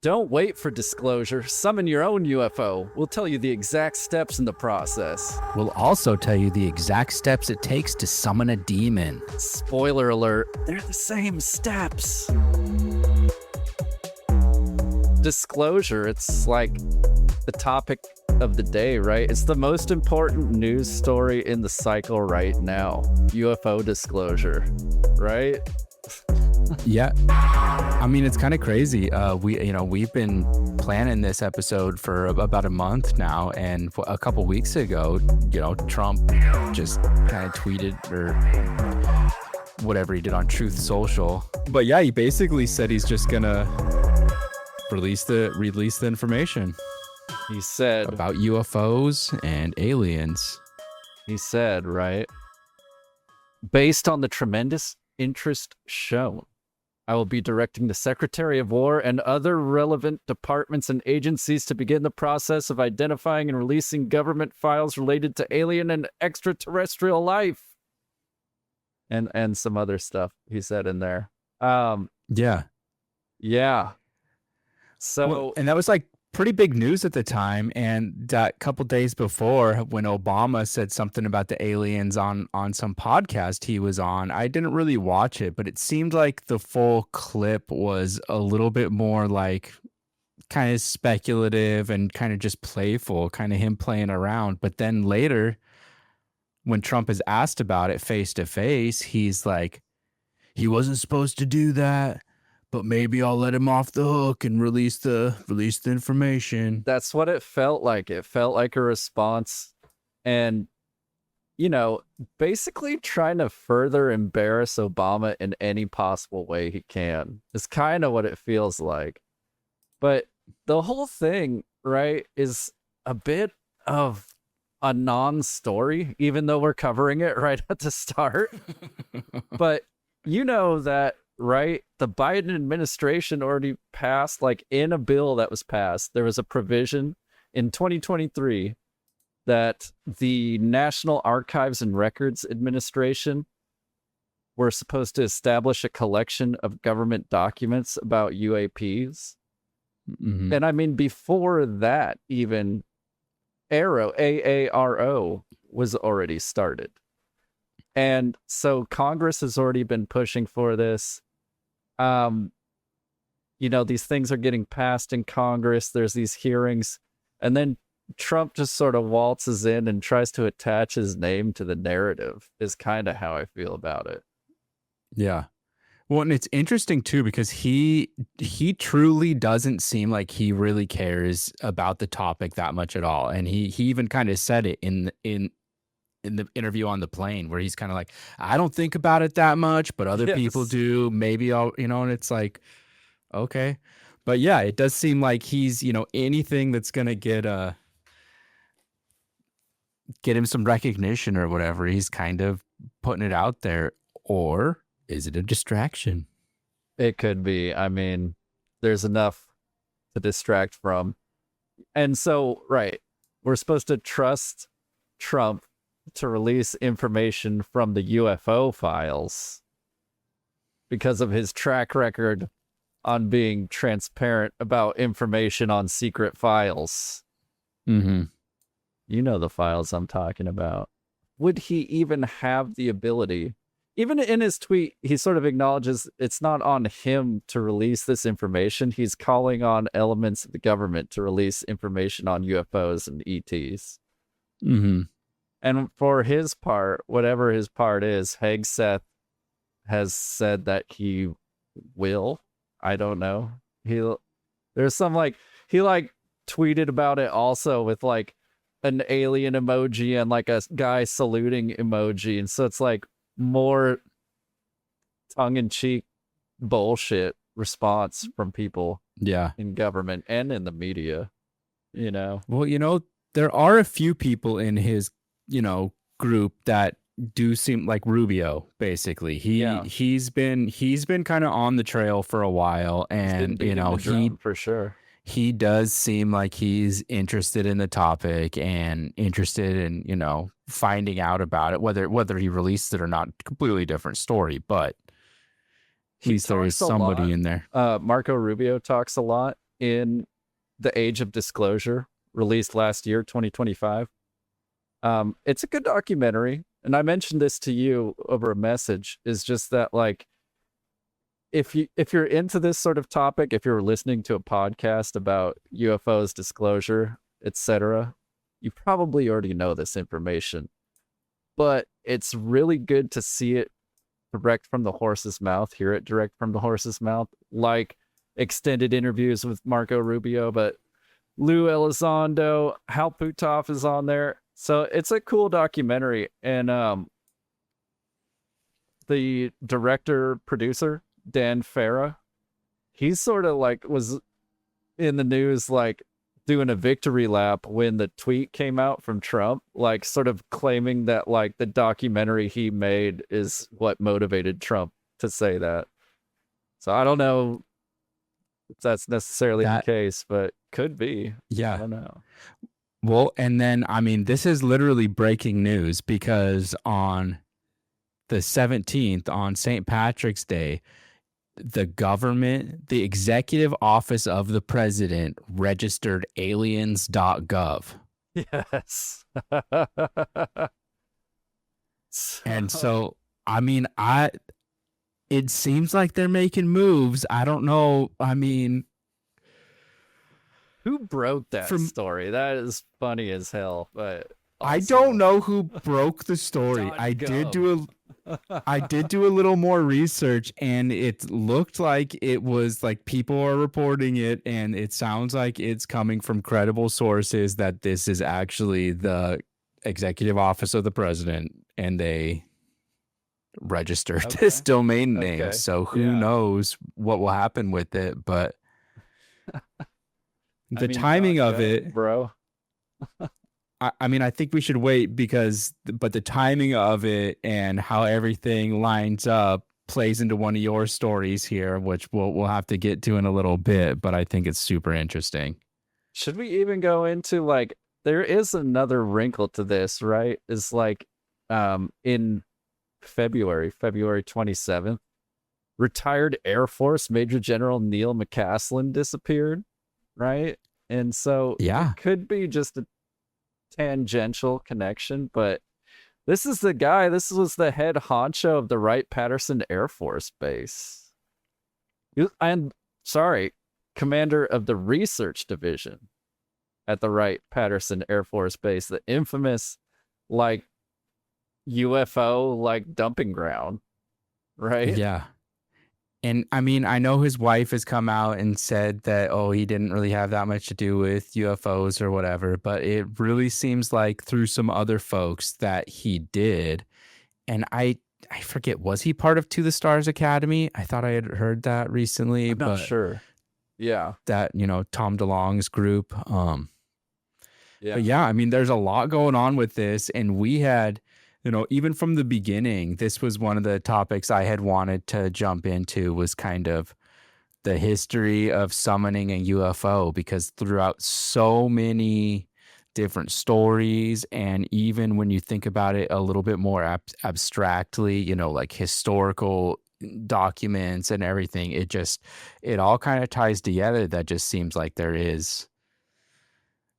Don't wait for disclosure. Summon your own UFO. We'll tell you the exact steps in the process. We'll also tell you the exact steps it takes to summon a demon. Spoiler alert, they're the same steps. Disclosure, it's like the topic of the day, right? It's the most important news story in the cycle right now. UFO disclosure, right? Yeah. I mean, it's kind of crazy. We've been planning this episode for about a month now, and a couple weeks ago, Trump just kind of tweeted or whatever he did on Truth Social. But yeah, he basically said he's just gonna release the information. He said about UFOs and aliens. He said, right? Based on the tremendous interest shown, I will be directing the Secretary of War and other relevant departments and agencies to begin the process of identifying and releasing government files related to alien and extraterrestrial life. And some other stuff he said in there. Yeah. So, and that was like pretty big news at the time. And that couple days before, when Obama said something about the aliens on some podcast he was on, I didn't really watch it, but it seemed like the full clip was a little bit more like kind of speculative and kind of just playful, kind of him playing around. But then later, when Trump is asked about it face to face, he's like, he wasn't supposed to do that, but maybe I'll let him off the hook and release the information. That's what it felt like. It felt like a response, and basically trying to further embarrass Obama in any possible way he can is kind of what it feels like. But the whole thing, right, is a bit of a non-story, even though we're covering it right at the start. But that, right? The Biden administration already passed, like in a bill that was passed, there was a provision in 2023 that the National Archives and Records Administration were supposed to establish a collection of government documents about UAPs. Mm-hmm. And I mean, before that, even AARO was already started. And so Congress has already been pushing for this. These things are getting passed in Congress. There's these hearings. And then Trump just sort of waltzes in and tries to attach his name to the narrative is kind of how I feel about it. Yeah. Well, and it's interesting too, because he truly doesn't seem like he really cares about the topic that much at all. And he even kind of said it in the interview on the plane, where he's kind of like, I don't think about it that much, but other people do. Maybe I'll, and it's like, okay. But yeah, it does seem like he's, anything that's going to get him some recognition or whatever, he's kind of putting it out there. Or is it a distraction? It could be. I mean, there's enough to distract from. And so, right, we're supposed to trust Trump to release information from the UFO files because of his track record on being transparent about information on secret files. Mm-hmm. You know the files I'm talking about. Would he even have the ability? Even in his tweet, he sort of acknowledges it's not on him to release this information. He's calling on elements of the government to release information on UFOs and ETs. Mm-hmm. And for his part, whatever his part is, Hegseth has said that he will. I don't know. There's some he tweeted about it also with like an alien emoji and like a guy saluting emoji. And so it's like more tongue-in-cheek bullshit response from people in government and in the media, Well, there are a few people in his group that do seem like Rubio. Basically, he's been kind of on the trail for a while, and he for sure, he does seem like he's interested in the topic and interested in finding out about it. Whether he released it or not, completely different story. But at least there is somebody in there. Marco Rubio talks a lot, in The Age of Disclosure, released last year, 2025. It's a good documentary, and I mentioned this to you over a message, is just that, like, if you're into this sort of topic, if you're listening to a podcast about UFOs, disclosure, etc., you probably already know this information. But it's really good to see it direct from the horse's mouth, hear it direct from the horse's mouth, like extended interviews with Marco Rubio, but Lou Elizondo, Hal Puthoff is on there. So it's a cool documentary. And the director, producer, Dan Farah, he's sort of like was in the news, like doing a victory lap when the tweet came out from Trump, like sort of claiming that like the documentary he made is what motivated Trump to say that. So I don't know if that's necessarily the case, but could be. Yeah. I don't know. Well, and then, I mean, this is literally breaking news because on the 17th, on St. Patrick's Day, the government, the executive office of the president registered aliens.gov. Yes. And so, I mean, it seems like they're making moves. I don't know. I mean, who broke that story? That is funny as hell, but also, I don't know who broke the story. I did do a little more research, and it looked like it was like people are reporting it, and it sounds like it's coming from credible sources that this is actually the executive office of the president, and they registered this domain name. So who knows what will happen with it, but the timing of it, bro. I mean, I think we should wait but the timing of it and how everything lines up plays into one of your stories here, which we'll have to get to in a little bit, but I think it's super interesting. Should we even go into, like, there is another wrinkle to this, right? Is like in February 27th, retired Air Force Major General Neil McCaslin disappeared, right? And so it could be just a tangential connection, but this is the guy, this was the head honcho of the Wright-Patterson Air Force Base. I'm sorry, commander of the research division at the Wright-Patterson Air Force Base, the infamous, like, UFO, like, dumping ground, right? Yeah. And I mean, I know his wife has come out and said that, oh, he didn't really have that much to do with UFOs or whatever, but it really seems like through some other folks that he did. And I forget, was he part of To the Stars Academy? I thought I had heard that recently. I'm not sure. Yeah. That, Tom DeLonge's group. Yeah. But yeah, I mean, there's a lot going on with this, and we had, even from the beginning, this was one of the topics I had wanted to jump into, was kind of the history of summoning a UFO, because throughout so many different stories, and even when you think about it a little bit more abstractly, like historical documents and everything, it all kind of ties together. That just seems like there is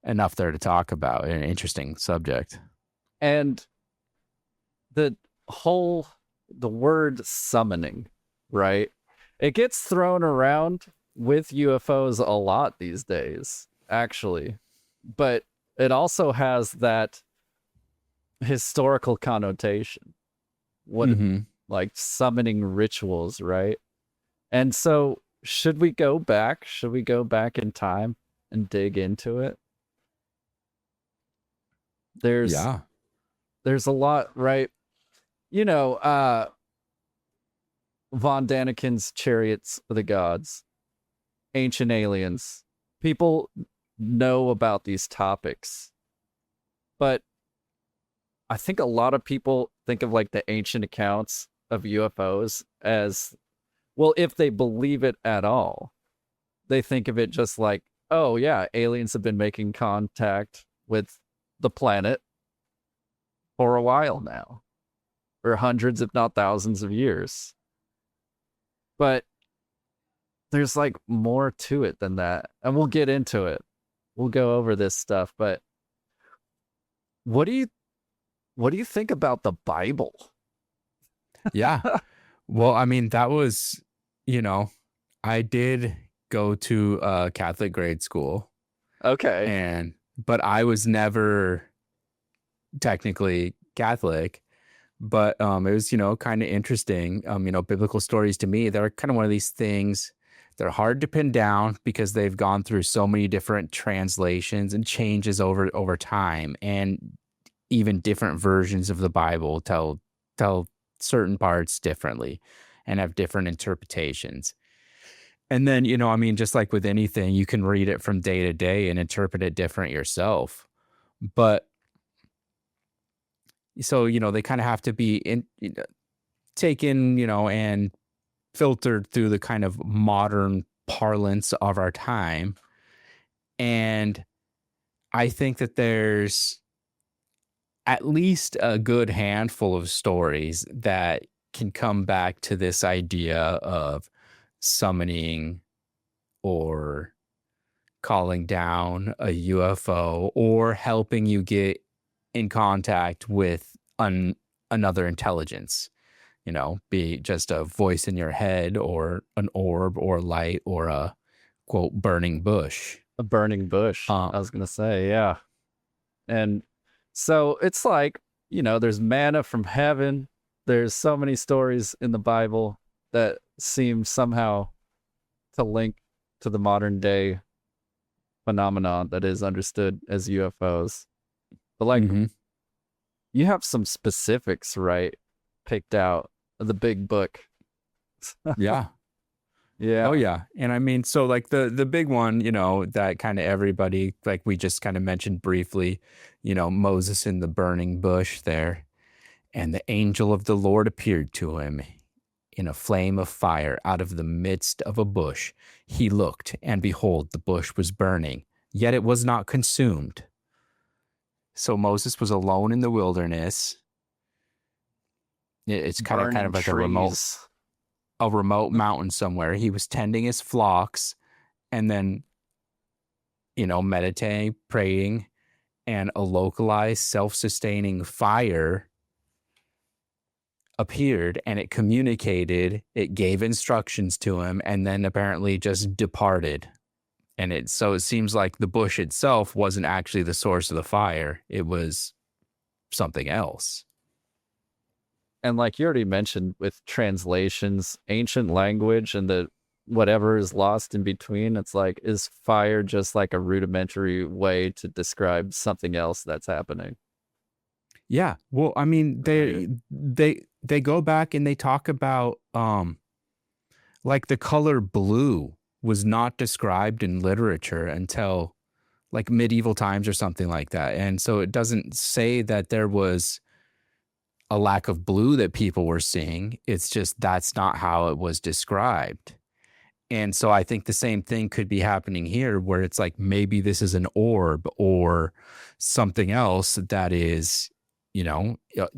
enough there to talk about, an interesting subject. And the word summoning, right? It gets thrown around with UFOs a lot these days, actually. But it also has that historical connotation. Like summoning rituals, right? And so should we go back? Should we go back in time and dig into it? There's a lot, right? Von Daniken's Chariots of the Gods, Ancient Aliens. People know about these topics, but I think a lot of people think of like the ancient accounts of UFOs as, well, if they believe it at all, they think of it just like, oh yeah, aliens have been making contact with the planet for a while now, for hundreds, if not thousands of years. But there's like more to it than that. And we'll get into it. We'll go over this stuff, but what do you what do you think about the Bible? Yeah. Well, I mean, that was, you know, I did go to a Catholic grade school, Okay. but I was never technically Catholic, but it was, kind of interesting. Biblical stories to me, they're kind of one of these things. They're hard to pin down because they've gone through so many different translations and changes over time, and even different versions of the Bible tell certain parts differently and have different interpretations. And then, I mean, just like with anything, you can read it from day to day and interpret it different yourself. But so, they kind of have to be taken, and filtered through the kind of modern parlance of our time. And I think that there's at least a good handful of stories that can come back to this idea of summoning or calling down a UFO or helping you get in contact with another intelligence, be just a voice in your head or an orb or light or a quote burning bush. A burning bush. I was going to say, yeah. And so it's like, there's manna from heaven. There's so many stories in the Bible that seem somehow to link to the modern day phenomenon that is understood as UFOs. But like, you have some specifics, right? Picked out of the big book. Yeah. Yeah. Oh yeah. And I mean, so like the big one, that kind of everybody, like we just kind of mentioned briefly, Moses in the burning bush there, and the angel of the Lord appeared to him in a flame of fire out of the midst of a bush. He looked, and behold, the bush was burning, yet it was not consumed. So Moses was alone in the wilderness. It's kind of like a remote mountain somewhere. He was tending his flocks and then, meditating, praying, and a localized self-sustaining fire appeared, and it communicated, it gave instructions to him, and then apparently just departed. And it seems like the bush itself wasn't actually the source of the fire. It was something else. And like you already mentioned with translations, ancient language and the whatever is lost in between, it's like, is fire just like a rudimentary way to describe something else that's happening? Yeah. Well, I mean, they go back and they talk about like the color blue was not described in literature until like medieval times or something like that. And so it doesn't say that there was a lack of blue that people were seeing. It's just that's not how it was described. And so I think the same thing could be happening here, where it's like maybe this is an orb or something else that is, a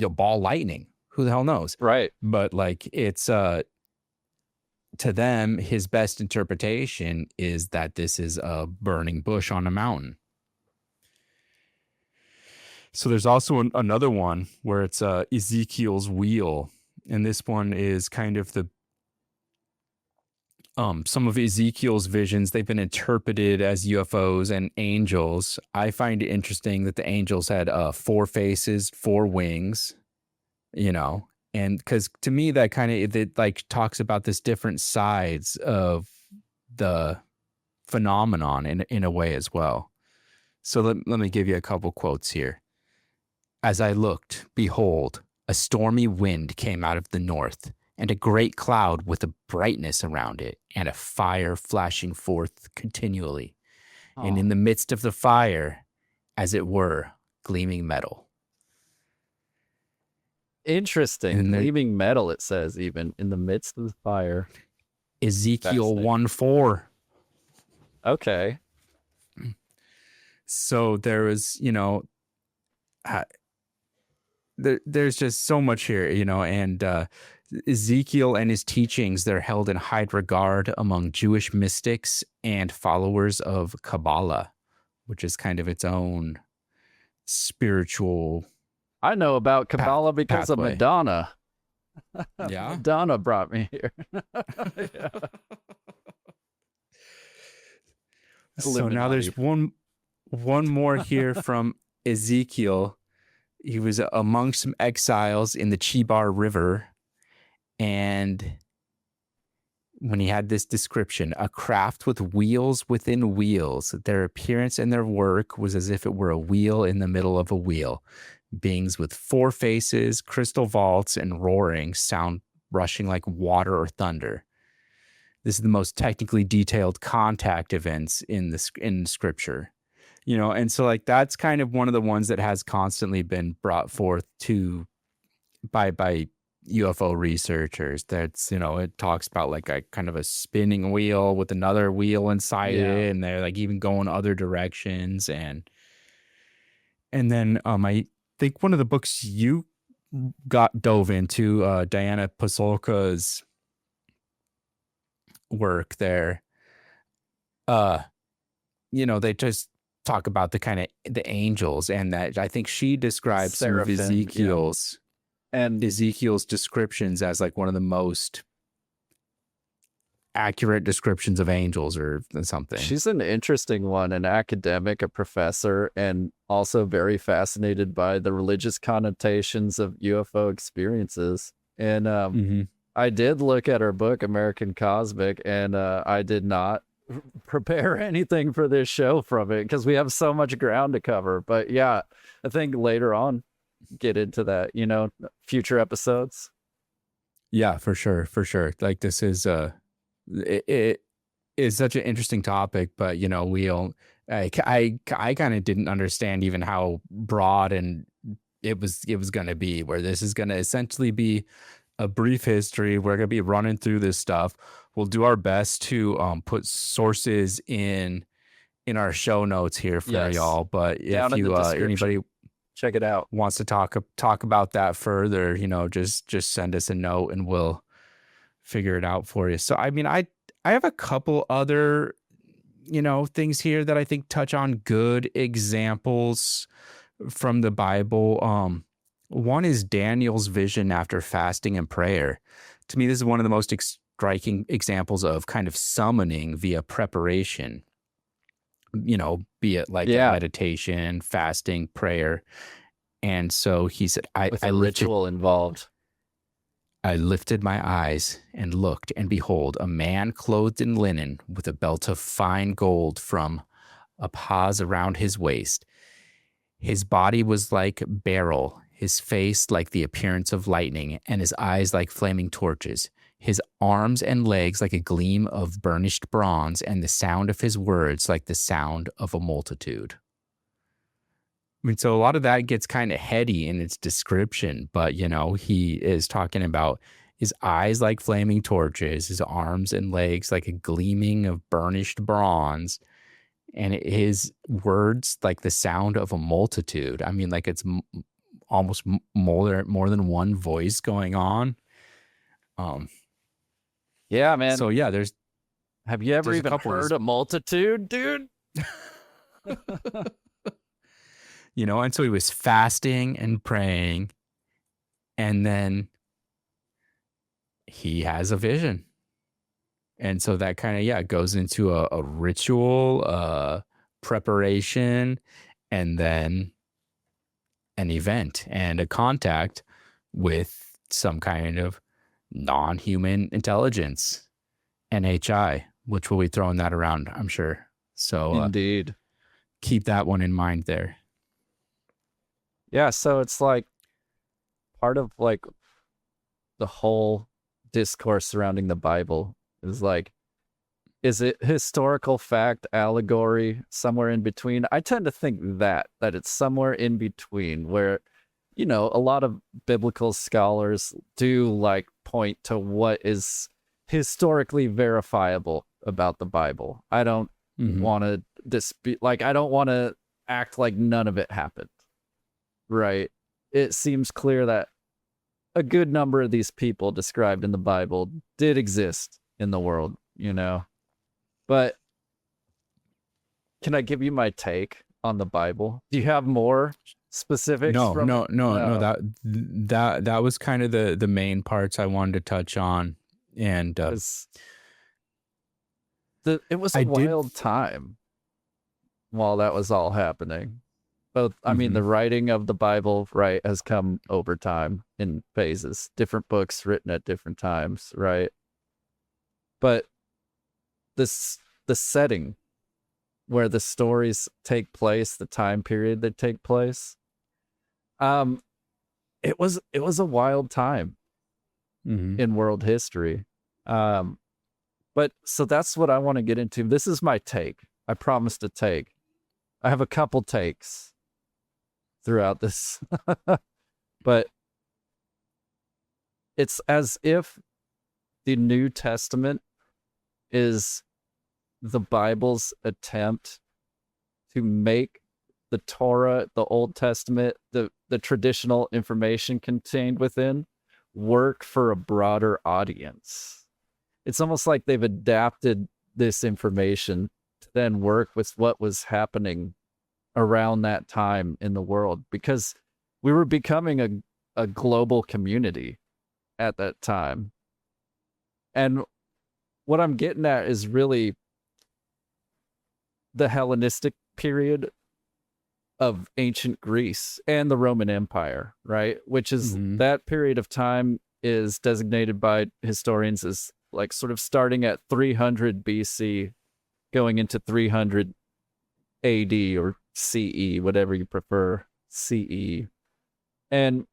ball lightning. Who the hell knows? Right. But like it's to them, his best interpretation is that this is a burning bush on a mountain. So there's also another one where it's Ezekiel's wheel, and this one is kind of the some of Ezekiel's visions. They've been interpreted as UFOs and angels. I find it interesting that the angels had 4 faces, 4 wings, and because to me that kind of it like talks about this different sides of the phenomenon in a way as well. So let me give you a couple quotes here. As I looked, behold, a stormy wind came out of the north, and a great cloud with a brightness around it, and a fire flashing forth continually. Oh. And in the midst of the fire, as it were, gleaming metal. Interesting. Gleaming metal, it says, even in the midst of the fire. Ezekiel 1:4. Okay. So there was, there's just so much here, and Ezekiel and his teachings, they're held in high regard among Jewish mystics and followers of Kabbalah, which is kind of its own spiritual I know about Kabbalah because of pathway. Madonna. Yeah. Madonna brought me here. Yeah. So now there's one more here from Ezekiel. He was among some exiles in the Chebar River, and when he had this description, a craft with wheels within wheels, their appearance and their work was as if it were a wheel in the middle of a wheel. Beings with 4 faces, crystal vaults, and roaring sound rushing like water or thunder. This is the most technically detailed contact events in scripture, and so like that's kind of one of the ones that has constantly been brought forth by UFO researchers. That's it talks about like a kind of a spinning wheel with another wheel inside it, and they're like even going other directions, and then I think one of the books you dove into, Diana Pasolka's work there, they just talk about the kind of the angels, and that I think she describes Seraphim, some of Ezekiel's and Ezekiel's descriptions as like one of the most accurate descriptions of angels or something. She's an interesting one, an academic, a professor, and also very fascinated by the religious connotations of UFO experiences. And I did look at her book, American Cosmic, and I did not prepare anything for this show from it because we have so much ground to cover. But yeah, I think later on, get into that, future episodes. Yeah, for sure. Like this is it is such an interesting topic, but I kind of didn't understand even how broad and it was going to be, where this is going to essentially be a brief history. We're going to be running through this stuff. We'll do our best to put sources in our show notes here for y'all, but if you anybody check it out, wants to talk about that further, just send us a note and we'll figure it out for you. So I mean, I have a couple other things here that I think touch on good examples from the Bible. One is Daniel's vision after fasting and prayer. To me, this is one of the most striking examples of kind of summoning via preparation, be it like meditation, fasting, prayer. And so he said, ritual involved. I lifted my eyes and looked, and behold, a man clothed in linen with a belt of fine gold from a paws around his waist. His body was like beryl, his face like the appearance of lightning, and his eyes like flaming torches. His arms and legs like a gleam of burnished bronze, and the sound of his words like the sound of a multitude. I mean, so a lot of that gets kind of heady in its description, but, he is talking about his eyes like flaming torches, his arms and legs like a gleaming of burnished bronze, and his words like the sound of a multitude. I mean, like it's almost more than one voice going on. Yeah, man. So yeah, have you ever even heard a multitude, dude? And so he was fasting and praying, and then he has a vision. And so that kind of, goes into a ritual, preparation, and then an event and a contact with some kind of non-human intelligence, NHI, which we'll be throwing that around, I'm sure. So indeed, keep that one in mind there. Yeah, so it's like part of like the whole discourse surrounding the Bible is like, is it historical fact, allegory, somewhere in between? I tend to think that it's somewhere in between, where, a lot of biblical scholars do like point to what is historically verifiable about the Bible. I don't want to dispute, like, I don't want to act like none of it happened. Right. it seems clear that a good number of these people described in the Bible did exist in the world, you know. But can I give you my take on the Bible? Do you have more specifics No, from no, it? no, no. No. That was kind of the main parts I wanted to touch on, and 'Cause it was a I did. wild time while that was all happening. Both, I mean, Mhm. the writing of the Bible, right, has come over time in phases, different books written at different times, right? But this the setting where the stories take place, the time period they take place, um, it was a wild time Mhm. in world history. Um, but so that's what I want to get into. This is my take. I promised a take. I have a couple takes throughout this, but it's as if the New Testament is the Bible's attempt to make the Torah, the Old Testament, the traditional information contained within work for a broader audience. It's almost like they've adapted this information to then work with what was happening around that time in the world, because we were becoming a global community at that time. And what I'm getting at is really the Hellenistic period of ancient Greece and the Roman Empire, right? Which is Mhm. that period of time is designated by historians as like sort of starting at 300 BC, going into 300 AD or CE, whatever you prefer, CE. And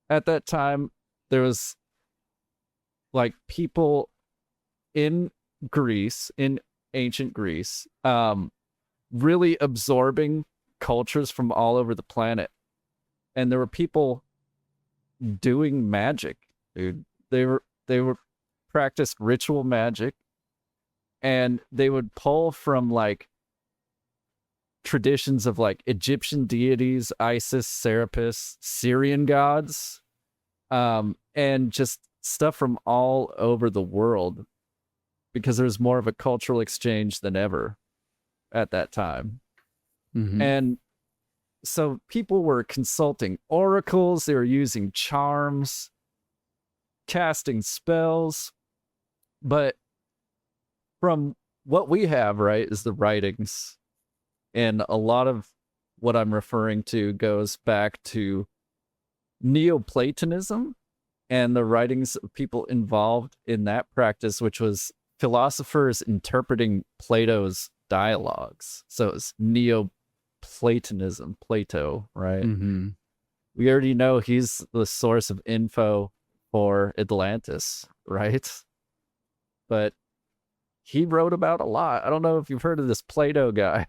at that time, there was like people in Greece, in ancient Greece, really absorbing cultures from all over the planet. And there were people doing magic, dude. They were practiced ritual magic, and they would pull from like traditions of like Egyptian deities, Isis, Serapis, Syrian gods, and just stuff from all over the world, because there's more of a cultural exchange than ever at that time. Mhm. And so people were consulting oracles, they were using charms, casting spells, but from what we have, right, is the writings. And a lot of what I'm referring to goes back to Neoplatonism and the writings of people involved in that practice, which was philosophers interpreting Plato's dialogues. So it's Neoplatonism, Plato, right? Mhm. We already know he's the source of info for Atlantis, right? But he wrote about a lot. I don't know if you've heard of this Plato guy.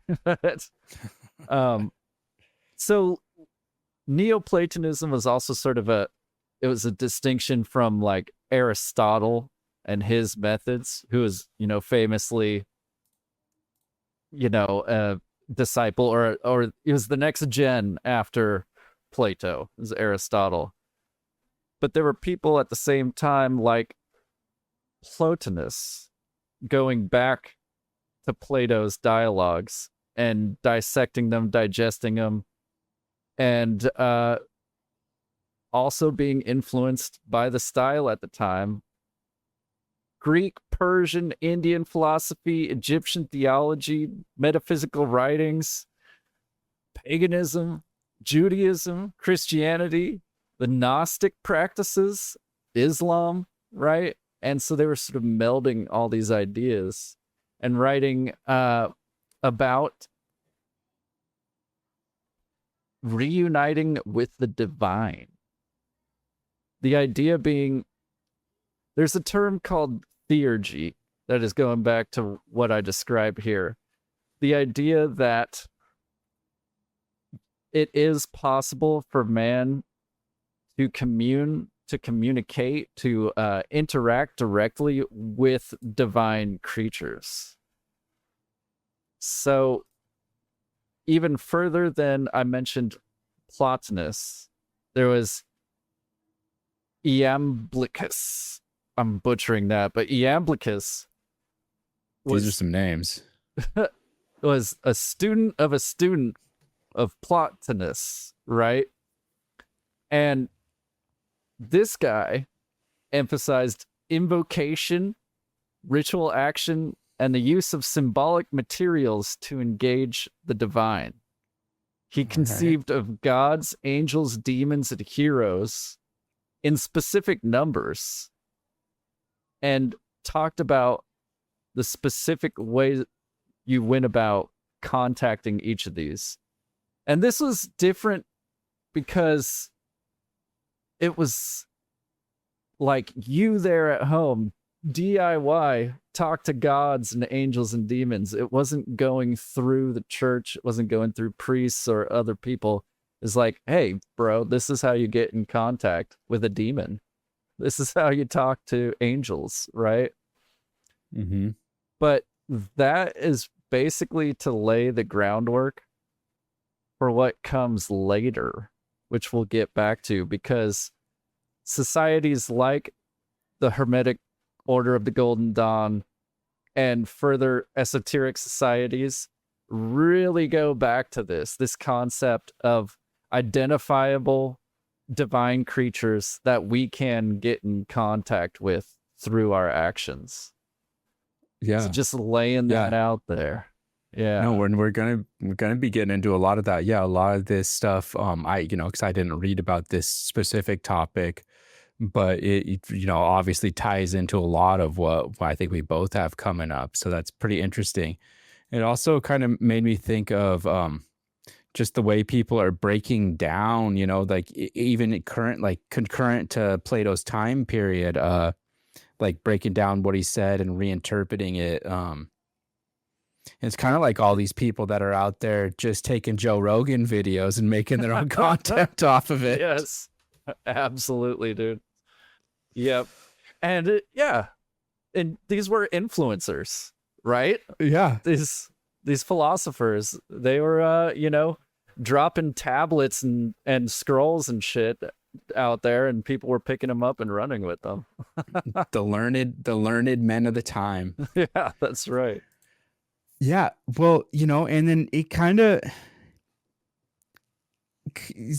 um, so Neoplatonism was also sort of it was a distinction from like Aristotle and his methods, who is, famously, a disciple, or he was the next gen after Plato, is Aristotle. But there were people at the same time like Plotinus going back to Plato's dialogues and dissecting them, digesting them, and also being influenced by the style at the time. Greek, Persian, Indian philosophy, Egyptian theology, metaphysical writings, paganism, Judaism, Christianity, the Gnostic practices, Islam, right? And so they were sort of melding all these ideas and writing about reuniting with the divine. The idea being, there's a term called theurgy that is going back to what I described here. The idea that it is possible for man to communicate, to interact directly with divine creatures. So even further than I mentioned Plotinus, There was Iamblicus. I'm butchering that, but Iamblicus These are was some names. was a student of Plotinus, right? And this guy emphasized invocation, ritual action, and the use of symbolic materials to engage the divine. He conceived of gods, angels, demons, and heroes in specific numbers and talked about the specific way you went about contacting each of these. And this was different because it was like you there at home, DIY, talk to gods and angels and demons. It wasn't going through the church. It wasn't going through priests or other people. It's like, hey, bro, this is how you get in contact with a demon. This is how you talk to angels, right? Mm-hmm. But that is basically to lay the groundwork for what comes later, which we'll get back to, because societies like the Hermetic Order of the Golden Dawn and further esoteric societies really go back to this concept of identifiable divine creatures that we can get in contact with through our actions. Yeah. So just laying that out there. Yeah. No, we're gonna be getting into a lot of that. Yeah, a lot of this stuff. Because I didn't read about this specific topic, but it obviously ties into a lot of what I think we both have coming up. So that's pretty interesting. It also kind of made me think of just the way people are breaking down, like even concurrent to Plato's time period, like breaking down what he said and reinterpreting it. It's kind of like all these people that are out there just taking Joe Rogan videos and making their own content off of it. Yes, absolutely, dude. Yep. And and these were influencers, right? Yeah. These philosophers, they were dropping tablets and scrolls and shit out there, and people were picking them up and running with them. the learned men of the time. Yeah, that's right. Yeah, well, and then it's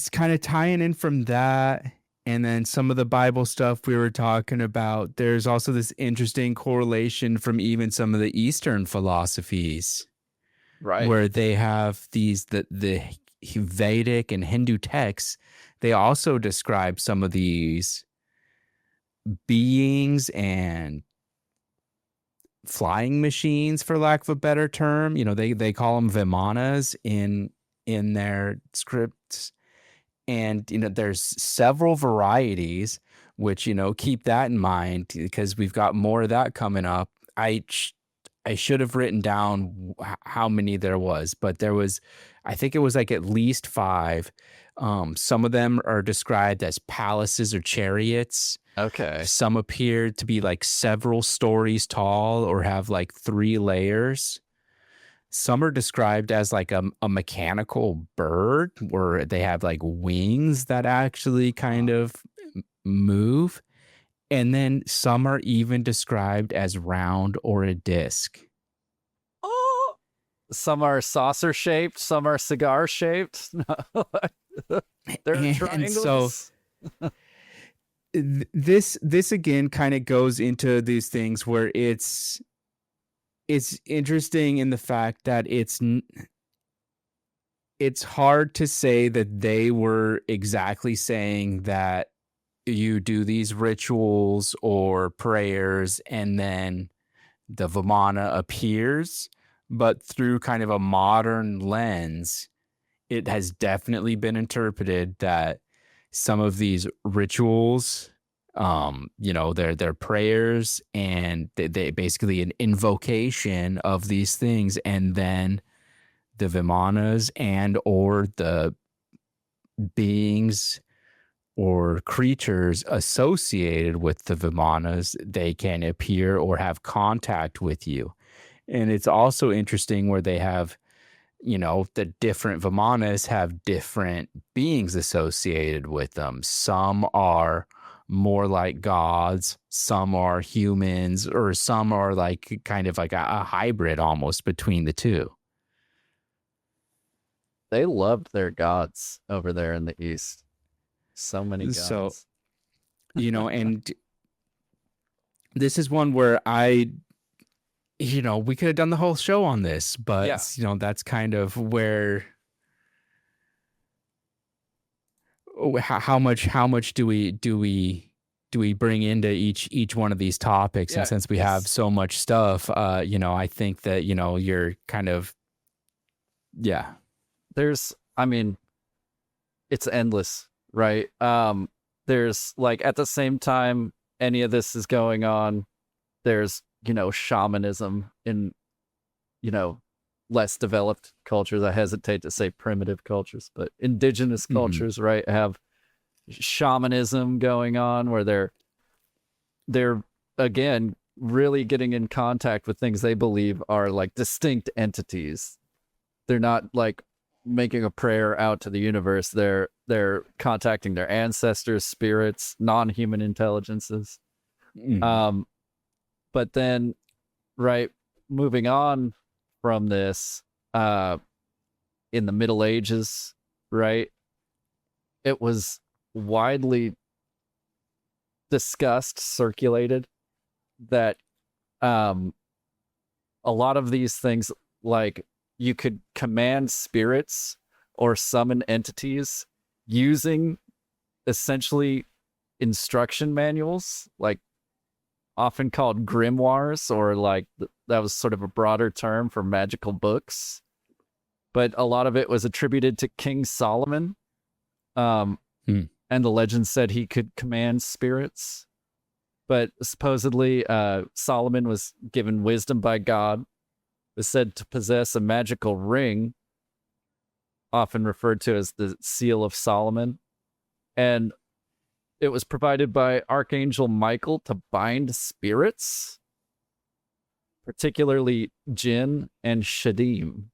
kind of tying in from that, and then some of the Bible stuff we were talking about. There's also this interesting correlation from even some of the Eastern philosophies, right, where they have the Vedic and Hindu texts. They also describe some of these beings and flying machines, for lack of a better term. They call them Vimanas in their scripts, and there's several varieties, which keep that in mind, because we've got more of that coming up. I should have written down how many there was, but I think it was like at least 5. Some of them are described as palaces or chariots. okay. Some appear to be like several stories tall or have like 3 layers. Some are described as like a mechanical bird, where they have like wings that actually kind of move. And then some are even described as round or a disc. Oh, some are saucer shaped, some are cigar shaped. They're triangles. So this again kind of goes into these things where it's interesting in the fact that it's hard to say that they were exactly saying that you do these rituals or prayers and then the Vimana appears, but through kind of a modern lens, it has definitely been interpreted that some of these rituals, they're prayers, and they basically an invocation of these things, and then the Vimanas and or the beings or creatures associated with the Vimanas, they can appear or have contact with you. And it's also interesting where they have the different Vimanas have different beings associated with them. Some are more like gods, some are humans, or some are like kind of like a hybrid almost between the two. They loved their gods over there in the East. So many So, gods. and this is one where we could have done the whole show on this, but that's kind of where how much do we bring into each one of these topics? And since we have so much stuff, I think that you're kind of it's endless, right? There's like at the same time any of this is going on, there's shamanism in less developed cultures. I hesitate to say primitive cultures, but indigenous cultures, right, have shamanism going on where they're again really getting in contact with things they believe are like distinct entities. They're not like making a prayer out to the universe. They're contacting their ancestors, spirits, non-human intelligences. But then, right, moving on from this, in the Middle Ages, right, it was widely discussed, circulated, that a lot of these things, like you could command spirits or summon entities using essentially instruction manuals, like often called grimoires, or like that was sort of a broader term for magical books. But a lot of it was attributed to King Solomon. And the legend said he could command spirits. But supposedly Solomon was given wisdom by God, was said to possess a magical ring, often referred to as the Seal of Solomon. And it was provided by Archangel Michael to bind spirits, particularly jinn and shadim,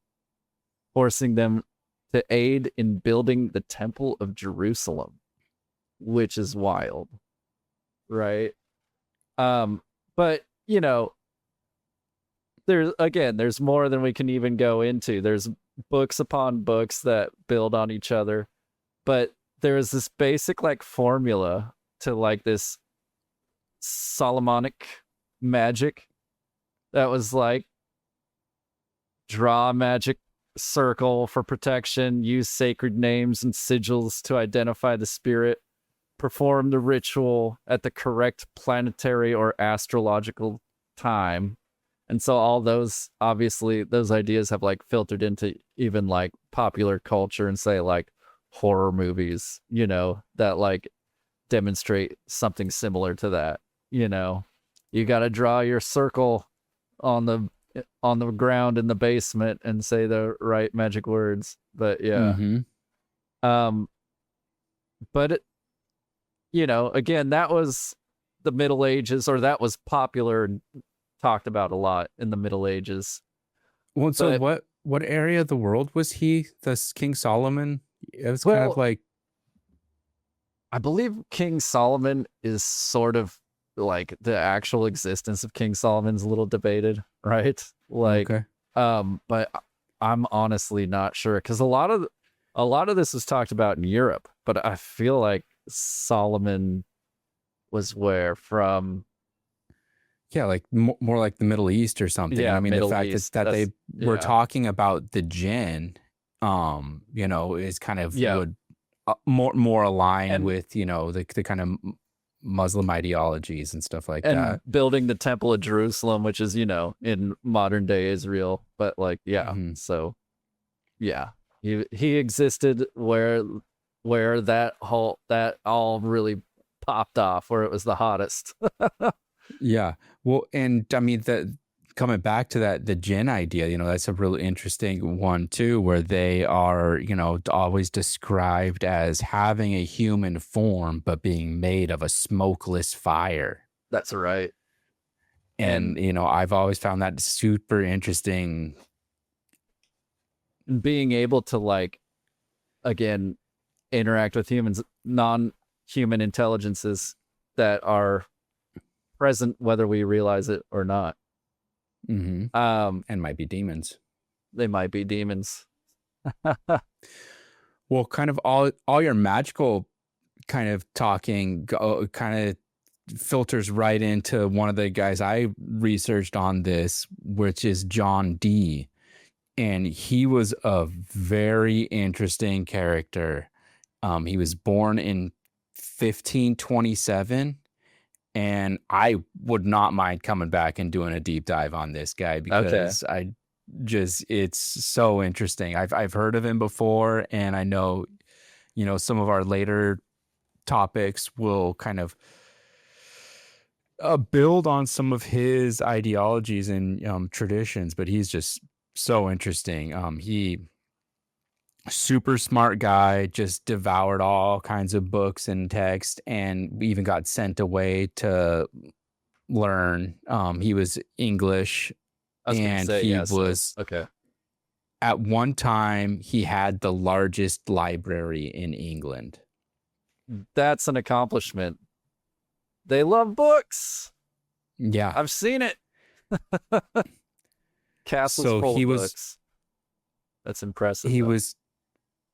forcing them to aid in building the Temple of Jerusalem, which is wild, right? But there's more than we can even go into. There's books upon books that build on each other, but there is this basic like formula to like this Solomonic magic that was like draw a magic circle for protection, use sacred names and sigils to identify the spirit, perform the ritual at the correct planetary or astrological time. And so all those, obviously, those ideas have like filtered into even like popular culture and say like horror movies, that like demonstrate something similar to that. You got to draw your circle on the ground in the basement and say the right magic words. But but it, again, that was the Middle Ages, or that was popular and talked about a lot in the Middle Ages. Well, so what area of the world was he, this King Solomon? It was kind of like, I believe King Solomon is sort of like the actual existence of King Solomon's a little debated, right? Like, but I'm honestly not sure, because a lot of this was talked about in Europe, but I feel like Solomon was where from. Yeah, like more like the Middle East or something. Yeah, I mean, Middle the fact East, that they were talking about the jinn, is kind of would more aligned with the kind of Muslim ideologies and stuff like that. Building the Temple of Jerusalem, which is in modern day Israel, but like so he existed where that all really popped off, where it was the hottest. Yeah. Well, and I mean, coming back to that, the jinn idea, that's a really interesting one too, where they are, always described as having a human form, but being made of a smokeless fire. That's right. And I've always found that super interesting And being able to, like, again, interact with humans, non-human intelligences that are present whether we realize it or not. And might be demons. They might be demons. Well, kind of all your magical kind of talking kind of filters right into one of the guys I researched on this, which is John Dee. And he was a very interesting character. He was born in 1527, and I would not mind coming back and doing a deep dive on this guy because it's so interesting. I've heard of him before, and I know, some of our later topics will kind of build on some of his ideologies and traditions, but he's just so interesting. He super smart guy, just devoured all kinds of books and text, and even got sent away to learn. He was English, and he was okay. At one time he had the largest library in England. That's an accomplishment. They love books. Yeah, I've seen it. Castles full of books. That's impressive. He was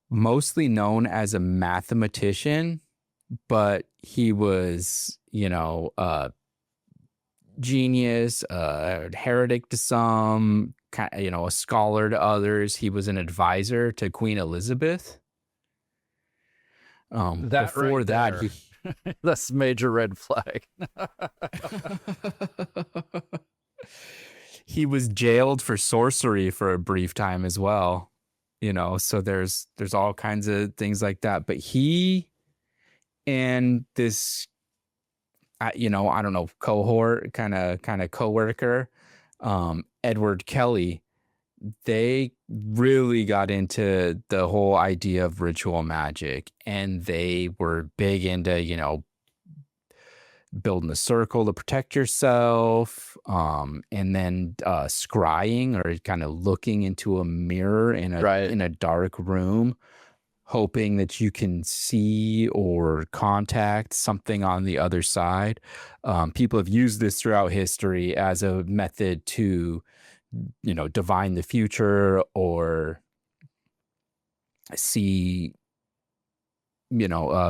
mostly known as a mathematician, but he was, genius, heretic to some, a scholar to others. He was an advisor to Queen Elizabeth. Before that, that's major red flag. He was jailed for sorcery for a brief time as well. So there's all kinds of things like that. But he and this, I don't know, cohort, kind of coworker, Edward Kelly, they really got into the whole idea of ritual magic, and they were big into, building a circle to protect yourself, and then scrying, or kind of looking into a mirror in a dark room, hoping that you can see or contact something on the other side. People have used this throughout history as a method to, divine the future, or see,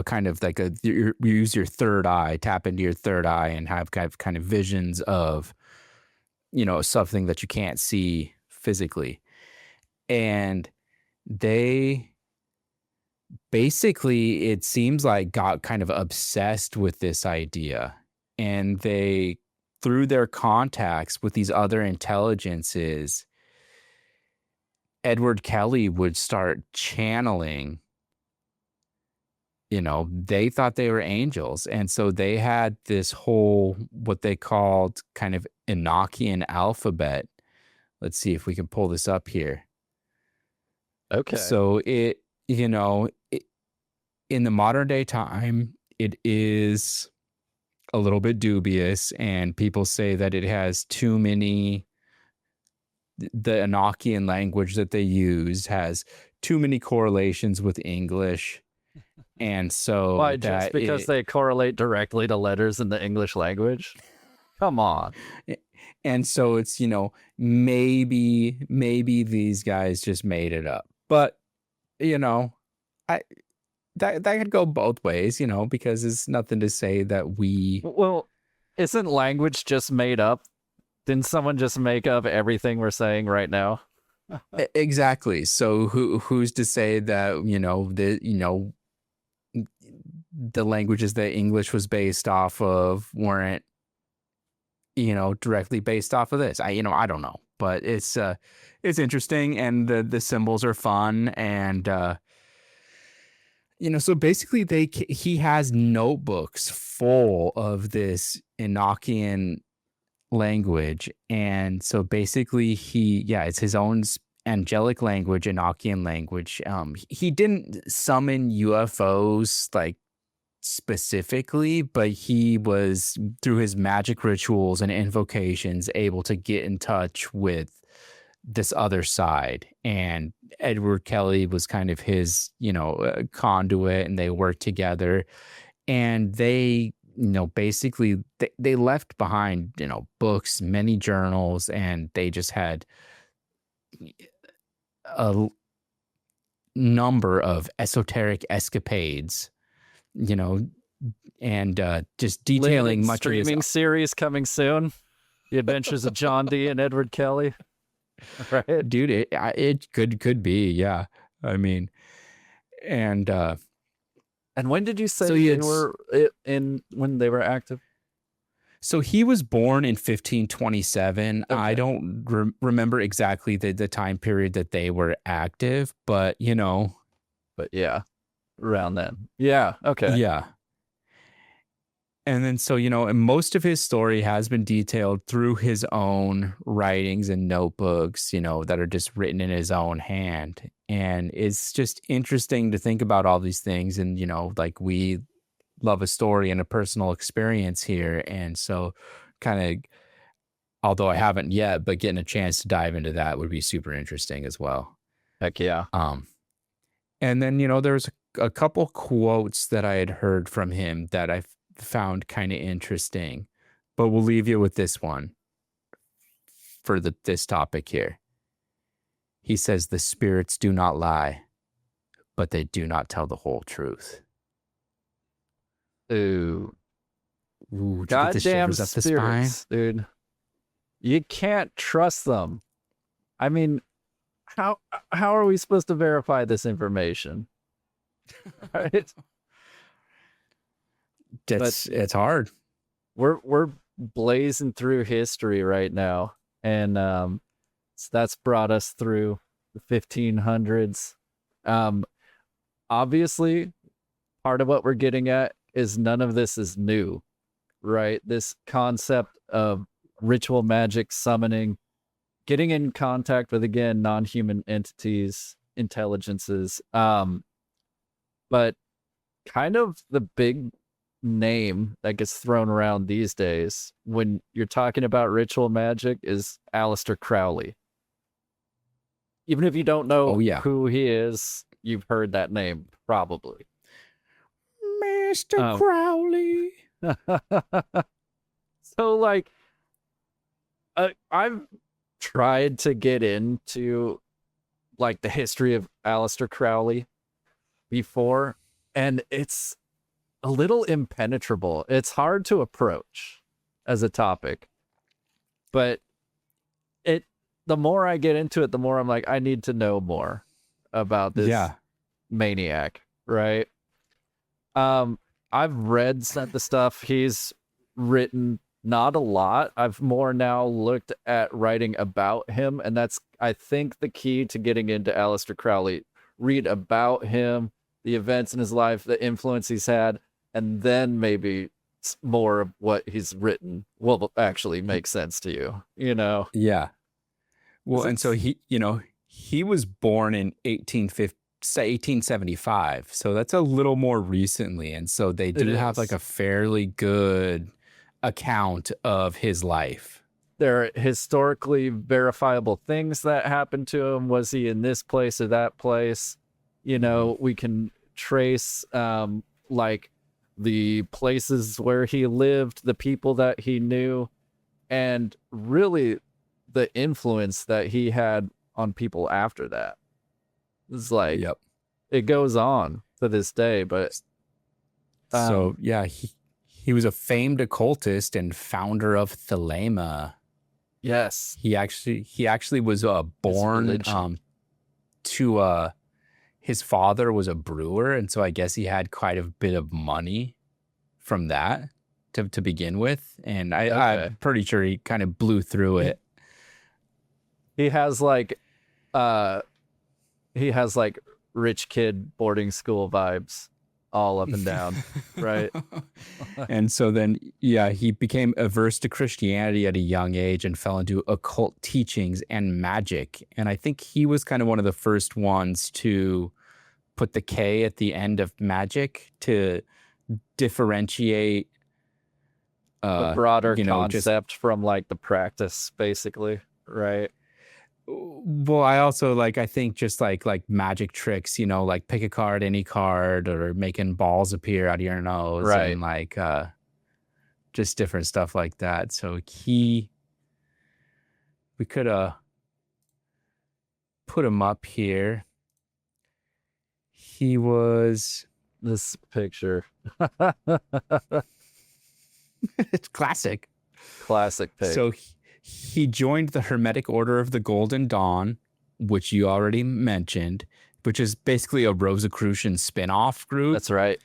kind of like you use your third eye, tap into your third eye, and have kind of visions of, something that you can't see physically. And they basically, it seems like, got kind of obsessed with this idea, and they, through their contacts with these other intelligences, Edward Kelly would start channeling. They thought they were angels. And so they had this whole, what they called kind of Enochian alphabet. Let's see if we can pull this up here. Okay. So in the modern day time, it is a little bit dubious, and people say that it has too many, the Enochian language that they use has too many correlations with English. And so why, just because they correlate directly to letters in the English language? Come on. And so it's, maybe these guys just made it up. But, that could go both ways, because it's nothing to say that we... Well, isn't language just made up? Didn't someone just make up everything we're saying right now? Exactly. So who's to say that, the languages that English was based off of weren't, directly based off of this? I don't know, but it's interesting, and the symbols are fun, and so basically he has notebooks full of this Enochian language, and so basically it's his own angelic language, Enochian language. He didn't summon UFOs like specifically, but he was, through his magic rituals and invocations, able to get in touch with this other side, and Edward Kelly was kind of his, conduit, and they worked together, and they, basically they left behind, books, many journals, and they just had a number of esoteric escapades, you know, and just detailing Limited much of his streaming series coming soon. The Adventures of John Dee and Edward Kelly. Right, dude. It could be, yeah. I mean, and and when did you say so they it's were when they were active? so he was born in 1527. Okay. I don't remember exactly the time period that they were active, but But yeah, around then. Yeah. Okay. yeah. And then, so, and most of his story has been detailed through his own writings and notebooks, that are just written in his own hand. And it's just interesting to think about all these things. And, like, we love a story and a personal experience here. And so, kind of, although I haven't yet, but getting a chance to dive into that would be super interesting as well. Heck yeah. And then, there's a couple quotes that I had heard from him that I found kind of interesting, but we'll leave you with this one for this topic here. He says, "The spirits do not lie, but they do not tell the whole truth." Ooh. Ooh, Goddamn spirits, dude. You can't trust them. I mean, how are we supposed to verify this information? Right? It's hard. We're blazing through history right now, and so that's brought us through the 1500s. Obviously, part of what we're getting at is none of this is new, right? This concept of ritual magic, summoning, getting in contact with, again, non-human entities, intelligences, but kind of the big name that gets thrown around these days when you're talking about ritual magic is Aleister Crowley. Even if you don't know who he is, you've heard that name probably. Mr. Crowley. So, like, I've tried to get into, like, the history of Aleister Crowley before, and it's a little impenetrable. It's hard to approach as a topic, but the more I get into it, the more I'm like, I need to know more about this maniac, right? I've read some of the stuff he's written, not a lot. I've more now looked at writing about him, and that's, I think, the key to getting into Aleister Crowley. Read about him, the events in his life, the influence he's had, and then maybe more of what he's written will actually make sense to you, Yeah. Well, and so he was born in 1875, so that's a little more recently, and so they do have like a fairly good account of his life. There are historically verifiable things that happened to him. Was he in this place or that place? We can trace like the places where he lived, the people that he knew, and really the influence that he had on people after that. It's like, it goes on to this day, but so yeah, he was a famed occultist and founder of Thelema. Yes, he actually was born to his father was a brewer, and so I guess he had quite a bit of money from that to begin with, and I'm pretty sure he kind of blew through it. He has like rich kid boarding school vibes all up and down, right? And so then, he became averse to Christianity at a young age and fell into occult teachings and magic. And I think he was kind of one of the first ones to put the K at the end of magic to differentiate the broader concept from like the practice, basically, right? Well, I also I think just like magic tricks, like pick a card, any card, or making balls appear out of your nose, Right. and just different stuff like that. So we could put him up here. He was This picture. it's classic. Classic pic. So he joined the Hermetic Order of the Golden Dawn, which you already mentioned, which is basically a Rosicrucian spin-off group. That's right.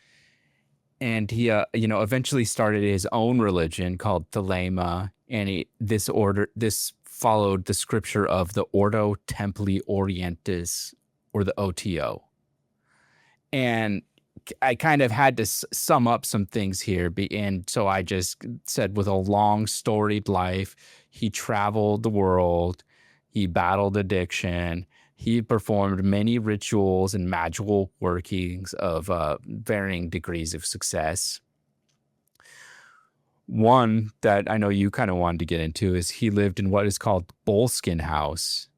And he, eventually started his own religion called Thelema, and this followed the scripture of the Ordo Templi Orientis, or the OTO. And I kind of had to sum up some things here, and so I just said, with a long storied life, he traveled the world, he battled addiction, he performed many rituals and magical workings of varying degrees of success. One that I know you kind of wanted to get into is he lived in what is called Bullskin House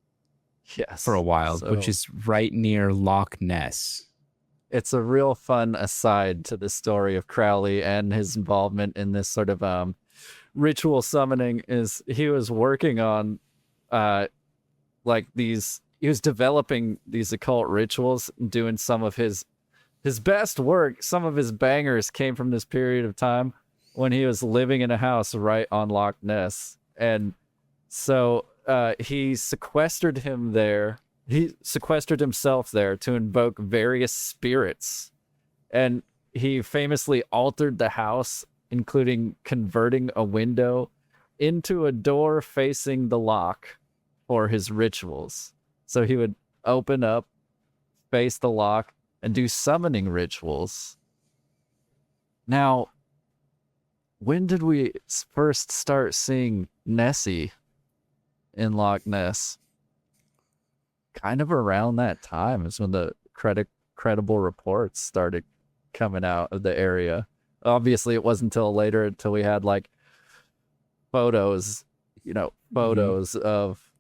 for a while, which is right near Loch Ness. It's a real fun aside to the story of Crowley and his involvement in this sort of ritual summoning. Is he was working on he was developing these occult rituals, doing some of his best work. Some of his bangers came from this period of time when he was living in a house right on Loch Ness. And so he sequestered him there. He sequestered himself there to invoke various spirits. And he famously altered the house, including converting a window into a door facing the loch for his rituals. So he would open up, face the loch, and do summoning rituals. Now, when did we first start seeing Nessie in Loch Ness? Kind of around that time is when the credible reports started coming out of the area. Obviously, it wasn't until later, until we had photos of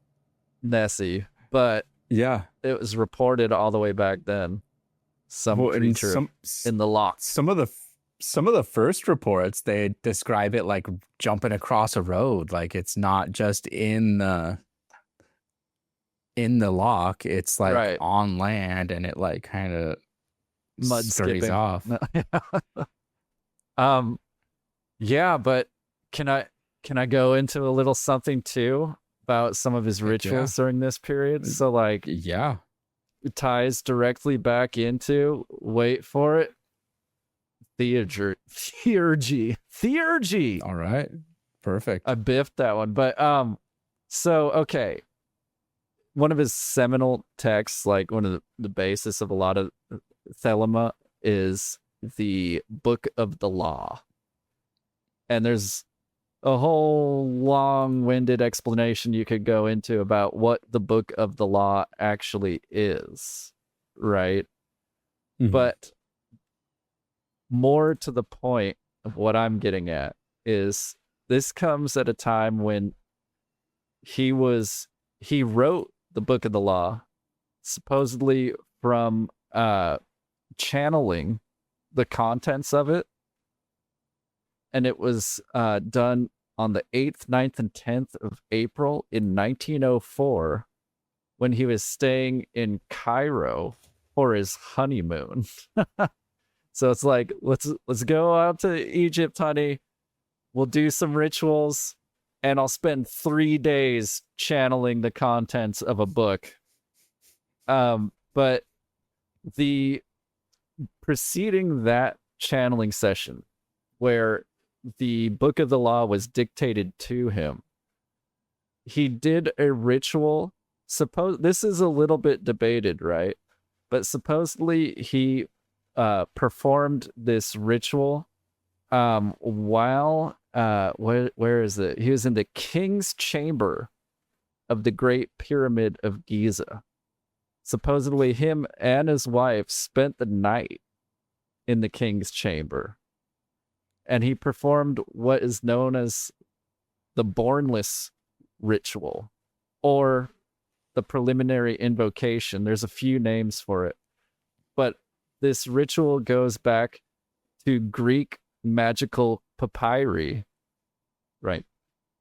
Nessie, but yeah, it was reported all the way back then. Some creature in the loch. Some of the first reports, they describe it like jumping across a road, like it's not just in the loch, it's Right. on land, and it kind of mud scurries skipping off. Yeah, but can I go into a little something too about some of his rituals during this period? So yeah, it ties directly back into, wait for it, Theurgy. All right, perfect. I biffed that one, but so okay, one of his seminal texts, like one of the basis of a lot of Thelema, is the Book of the Law. And there's a whole long-winded explanation you could go into about what the Book of the Law actually is, right? Mm-hmm. But more to the point of what I'm getting at is this comes at a time when he wrote the Book of the Law supposedly from channeling the contents of it, and it was done on the 8th, 9th, and 10th of April in 1904 when he was staying in Cairo for his honeymoon. So it's like, let's go out to Egypt, honey. We'll do some rituals, and I'll spend 3 days channeling the contents of a book. But the preceding that channeling session, where the Book of the Law was dictated to him, he did a ritual. This is a little bit debated, right? But supposedly he performed this ritual while where is it? He was in the king's chamber of the Great Pyramid of Giza. Supposedly him and his wife spent the night in the king's chamber, and he performed what is known as the Bornless ritual, or the preliminary invocation. There's a few names for it, but this ritual goes back to Greek magical papyri, right?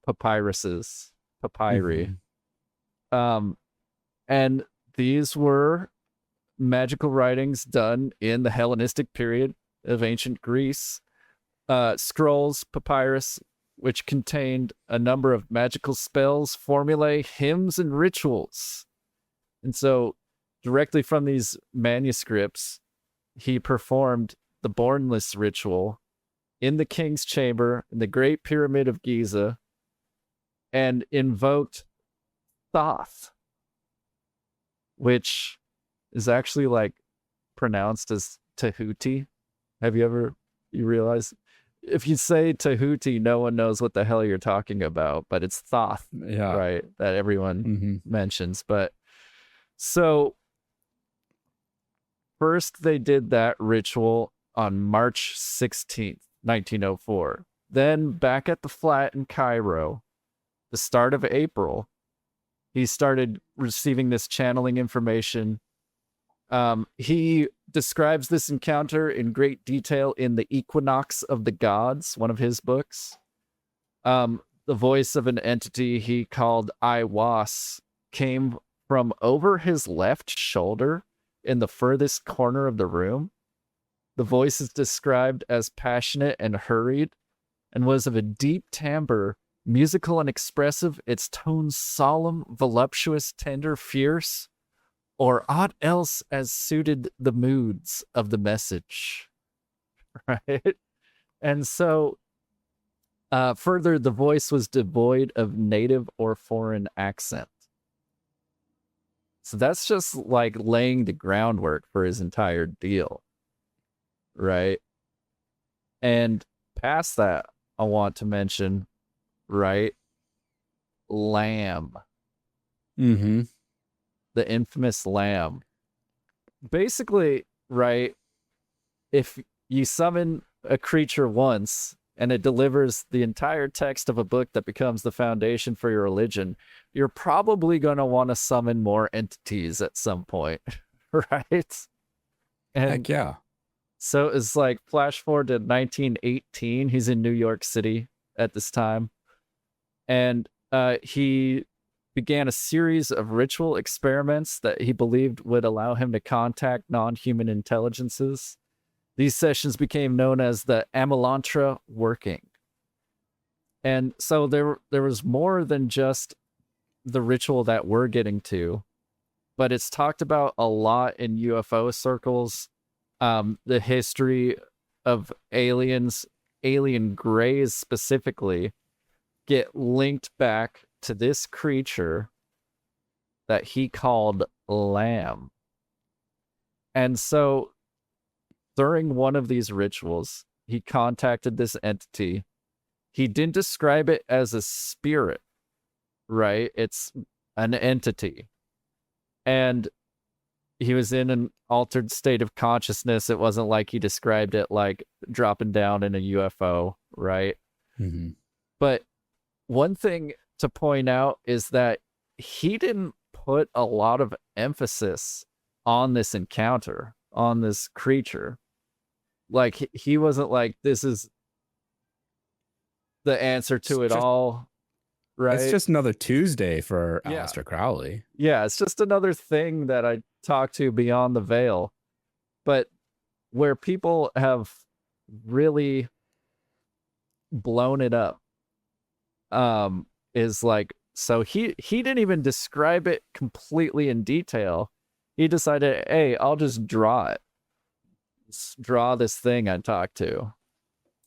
Papyruses, papyri. And these were magical writings done in the Hellenistic period of ancient Greece. Scrolls, papyrus, which contained a number of magical spells, formulae, hymns, and rituals. And so, directly from these manuscripts, he performed the Bornless ritual in the king's chamber in the Great Pyramid of Giza and invoked Thoth, which is actually like pronounced as Tahuti. Have you realize if you say Tahuti, no one knows what the hell you're talking about, but it's Thoth, right? That everyone mentions. But so first they did that ritual on March 16th, 1904. Then back at the flat in Cairo, the start of April, he started receiving this channeling information. He describes this encounter in great detail in The Equinox of the Gods, one of his books. The voice of an entity he called Iwas came from over his left shoulder in the furthest corner of the room. The voice is described as passionate and hurried and was of a deep timbre, musical and expressive, its tones solemn, voluptuous, tender, fierce, or aught else as suited the moods of the message. Right? And so, further, the voice was devoid of native or foreign accent. So that's just like laying the groundwork for his entire deal. Right? And past that, I want to mention, right, Lamb. The infamous Lamb. Basically, right, if you summon a creature once and it delivers the entire text of a book that becomes the foundation for your religion, you're probably going to want to summon more entities at some point, right? And heck yeah. So it's like flash forward to 1918. He's in New York City at this time. And he began a series of ritual experiments that he believed would allow him to contact non-human intelligences. These sessions became known as the Amelantra working. And so there was more than just the ritual that we're getting to, but it's talked about a lot in UFO circles. The history of aliens, alien grays specifically, get linked back to this creature that he called Lamb. And so during one of these rituals, he contacted this entity. He didn't describe it as a spirit, right? It's an entity. And he was in an altered state of consciousness. It wasn't like he described it like dropping down in a UFO, right? But one thing to point out is that he didn't put a lot of emphasis on this encounter, on this creature. Like, he wasn't like, this is the answer to it all, right? It's just another Tuesday for Aleister Crowley. Yeah, it's just another thing that I talk to beyond the veil. But where people have really blown it up, is like, so he didn't even describe it completely in detail. He decided, hey, I'll just draw it. Draw this thing I talked to.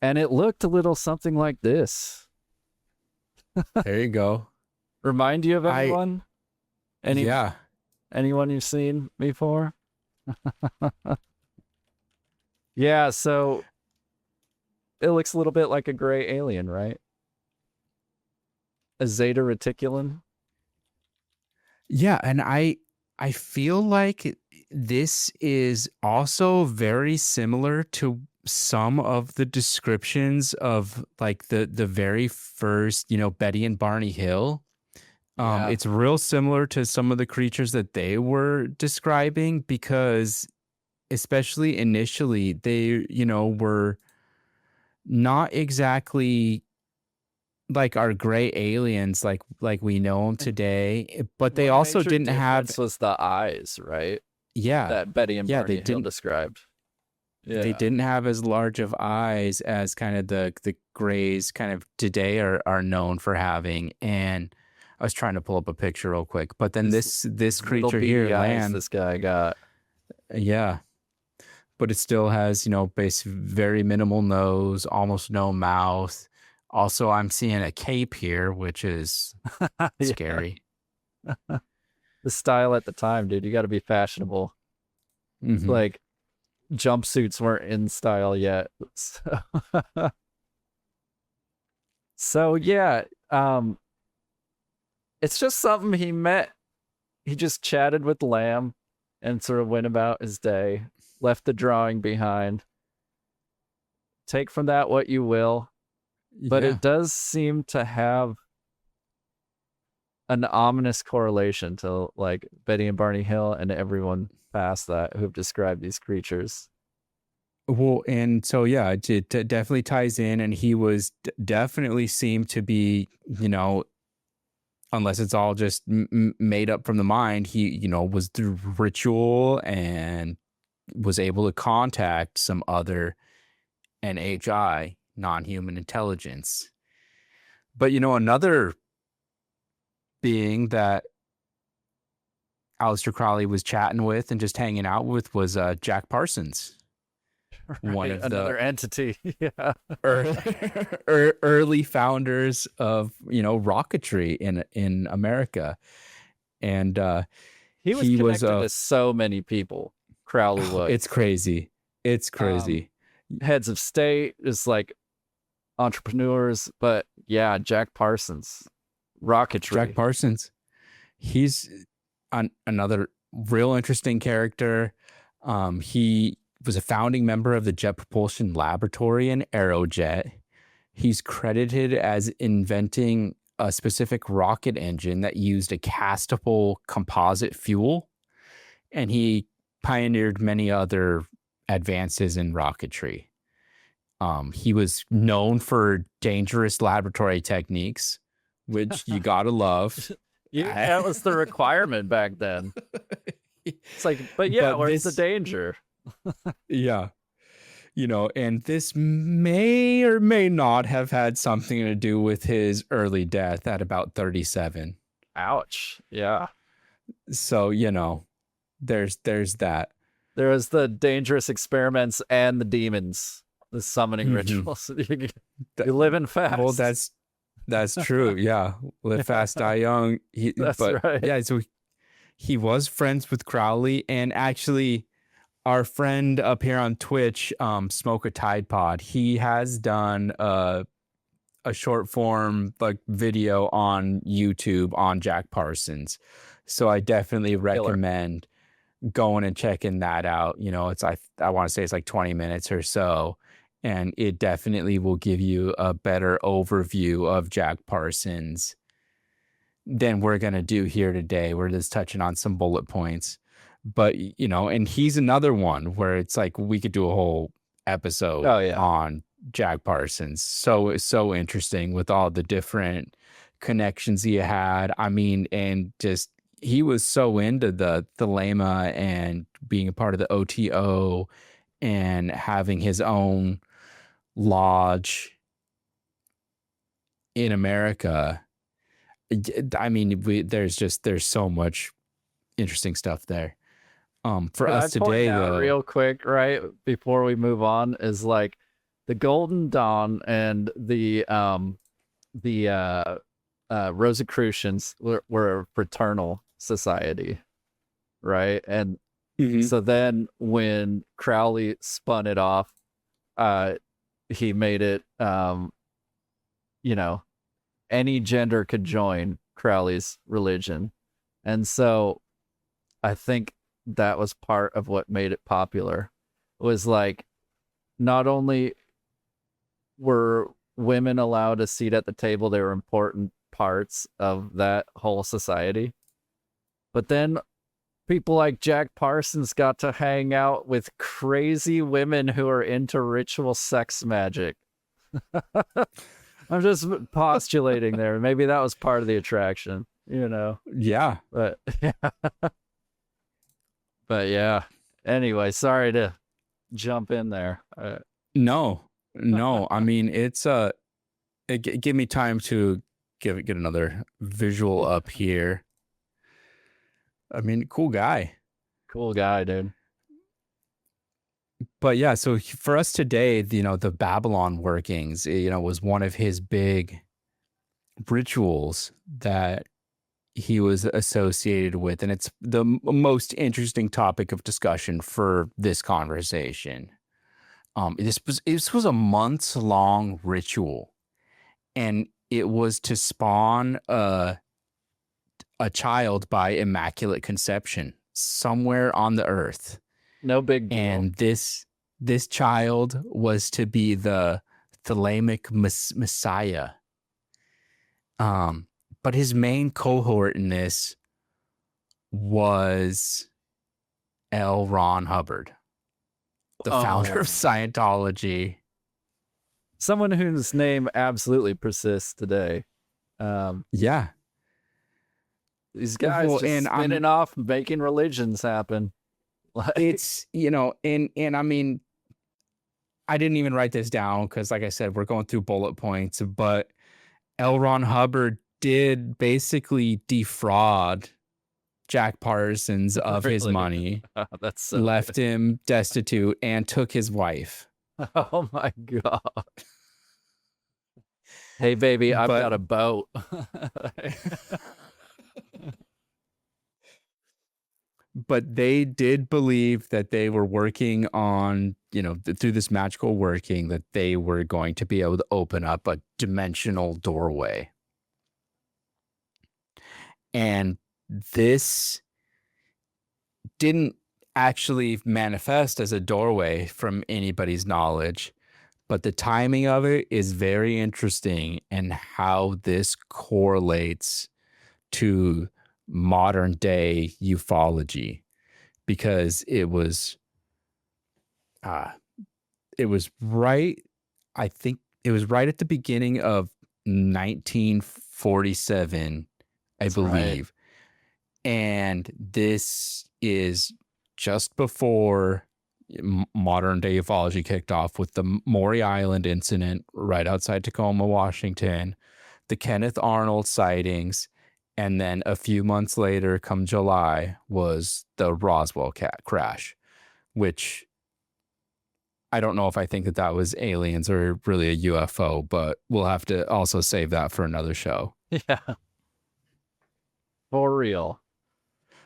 And it looked a little something like this. There you go. Remind you of anyone? Anyone you've seen before? Yeah, so it looks a little bit like a gray alien, right? A Zeta Reticulum. Yeah, and I feel like this is also very similar to some of the descriptions of like the very first, Betty and Barney Hill. It's real similar to some of the creatures that they were describing, because especially initially they, were not exactly like our gray aliens like we know them today, but they One also major didn't have difference was the eyes, right? yeah. That Betty and Yeah, Barney Hill described. they Yeah. didn't have as large of eyes as kind of the grays kind of today are known for having. And I was trying to pull up a picture real quick, but then this Little creature here beady eyes land, this guy got. yeah, but it still has, very minimal nose, almost no mouth. Also, I'm seeing a cape here, which is Yeah. scary. The style at the time, dude. You got to be fashionable. Mm-hmm. Like jumpsuits weren't in style yet. So yeah, it's just something he met. He just chatted with Lamb and sort of went about his day, left the drawing behind. Take from that what you will, but Yeah. it does seem to have an ominous correlation to like Betty and Barney Hill and everyone past that who've described these creatures. Well, and so yeah, it definitely ties in, and he was definitely seemed to be, unless it's all just made up from the mind, he, was through ritual and was able to contact some other NHI, non-human intelligence. But another being that Aleister Crowley was chatting with and just hanging out with was Jack Parsons. Right, one of another entity. Yeah. early founders of rocketry in America. And he was connected to so many people. Crowley was. It's crazy. Heads of state, is like entrepreneurs, but yeah, Jack Parsons, rocketry. Jack Parsons, he's another real interesting character. He was a founding member of the Jet Propulsion Laboratory in Aerojet. He's credited as inventing a specific rocket engine that used a castable composite fuel, and he pioneered many other advances in rocketry. He was known for dangerous laboratory techniques, which you gotta love. Yeah, that was the requirement back then. It's like, but yeah, where's the danger? Yeah. And this may or may not have had something to do with his early death at about 37. Ouch. Yeah. So, there's that. There was the dangerous experiments and the demons, the summoning rituals. You live in fast. Well, that's true. Yeah. Live fast, die young. Right. Yeah, so he was friends with Crowley, and actually our friend up here on Twitch, Smoke a Tide Pod, he has done a short form like video on YouTube on Jack Parsons. So I definitely recommend going and checking that out. It's I want to say it's like 20 minutes or so, and it definitely will give you a better overview of Jack Parsons than we're going to do here today. We're just touching on some bullet points. But, and he's another one where it's like we could do a whole episode on Jack Parsons. So interesting with all the different connections he had. I mean, and just he was so into the Lama and being a part of the OTO and having his own lodge in America. I mean, there's so much interesting stuff there. For us today, though, real quick, right before we move on, is like the Golden Dawn and the Rosicrucians were a fraternal society, right? And so then when Crowley spun it off, he made it, any gender could join Crowley's religion, and so I think that was part of what made it popular. It was like, not only were women allowed a seat at the table, they were important parts of that whole society. But then people like Jack Parsons got to hang out with crazy women who are into ritual sex magic. I'm just postulating there. Maybe that was part of the attraction, you know. Yeah. But but yeah. Anyway, sorry to jump in there. No. I mean, it's give me time to get another visual up here. I mean, cool guy. Cool guy, dude. But yeah, so for us today, you know, the Babylon workings, you know, was one of his big rituals that he was associated with. And it's the most interesting topic of discussion for this conversation. This was a months long ritual, and it was to spawn a child by immaculate conception somewhere on the earth. No big deal. And this child was to be the Thelemic Messiah. But his main cohort in this was L. Ron Hubbard, the founder of Scientology. Someone whose name absolutely persists today. Yeah. These guys just spinning off, making religions happen. It's, you know, and I mean, I didn't even write this down because, like I said, we're going through bullet points, but L. Ron Hubbard did basically defraud Jack Parsons of his money. Oh, that's so left him destitute and took his wife. Oh my God. Hey, baby, I've got a boat. But they did believe that they were working on, you know, through this magical working, that they were going to be able to open up a dimensional doorway. And this didn't actually manifest as a doorway from anybody's knowledge, but the timing of it is very interesting, and how this correlates to modern day ufology, because it was right, I think it was right at the beginning of 1947, I believe. Right. And this is just before modern day ufology kicked off, with the Maury Island incident right outside Tacoma, Washington, the Kenneth Arnold sightings, and then a few months later, come July, was the Roswell crash, which I don't know if I think that was aliens or really a UFO, but we'll have to also save that for another show. Yeah. For real.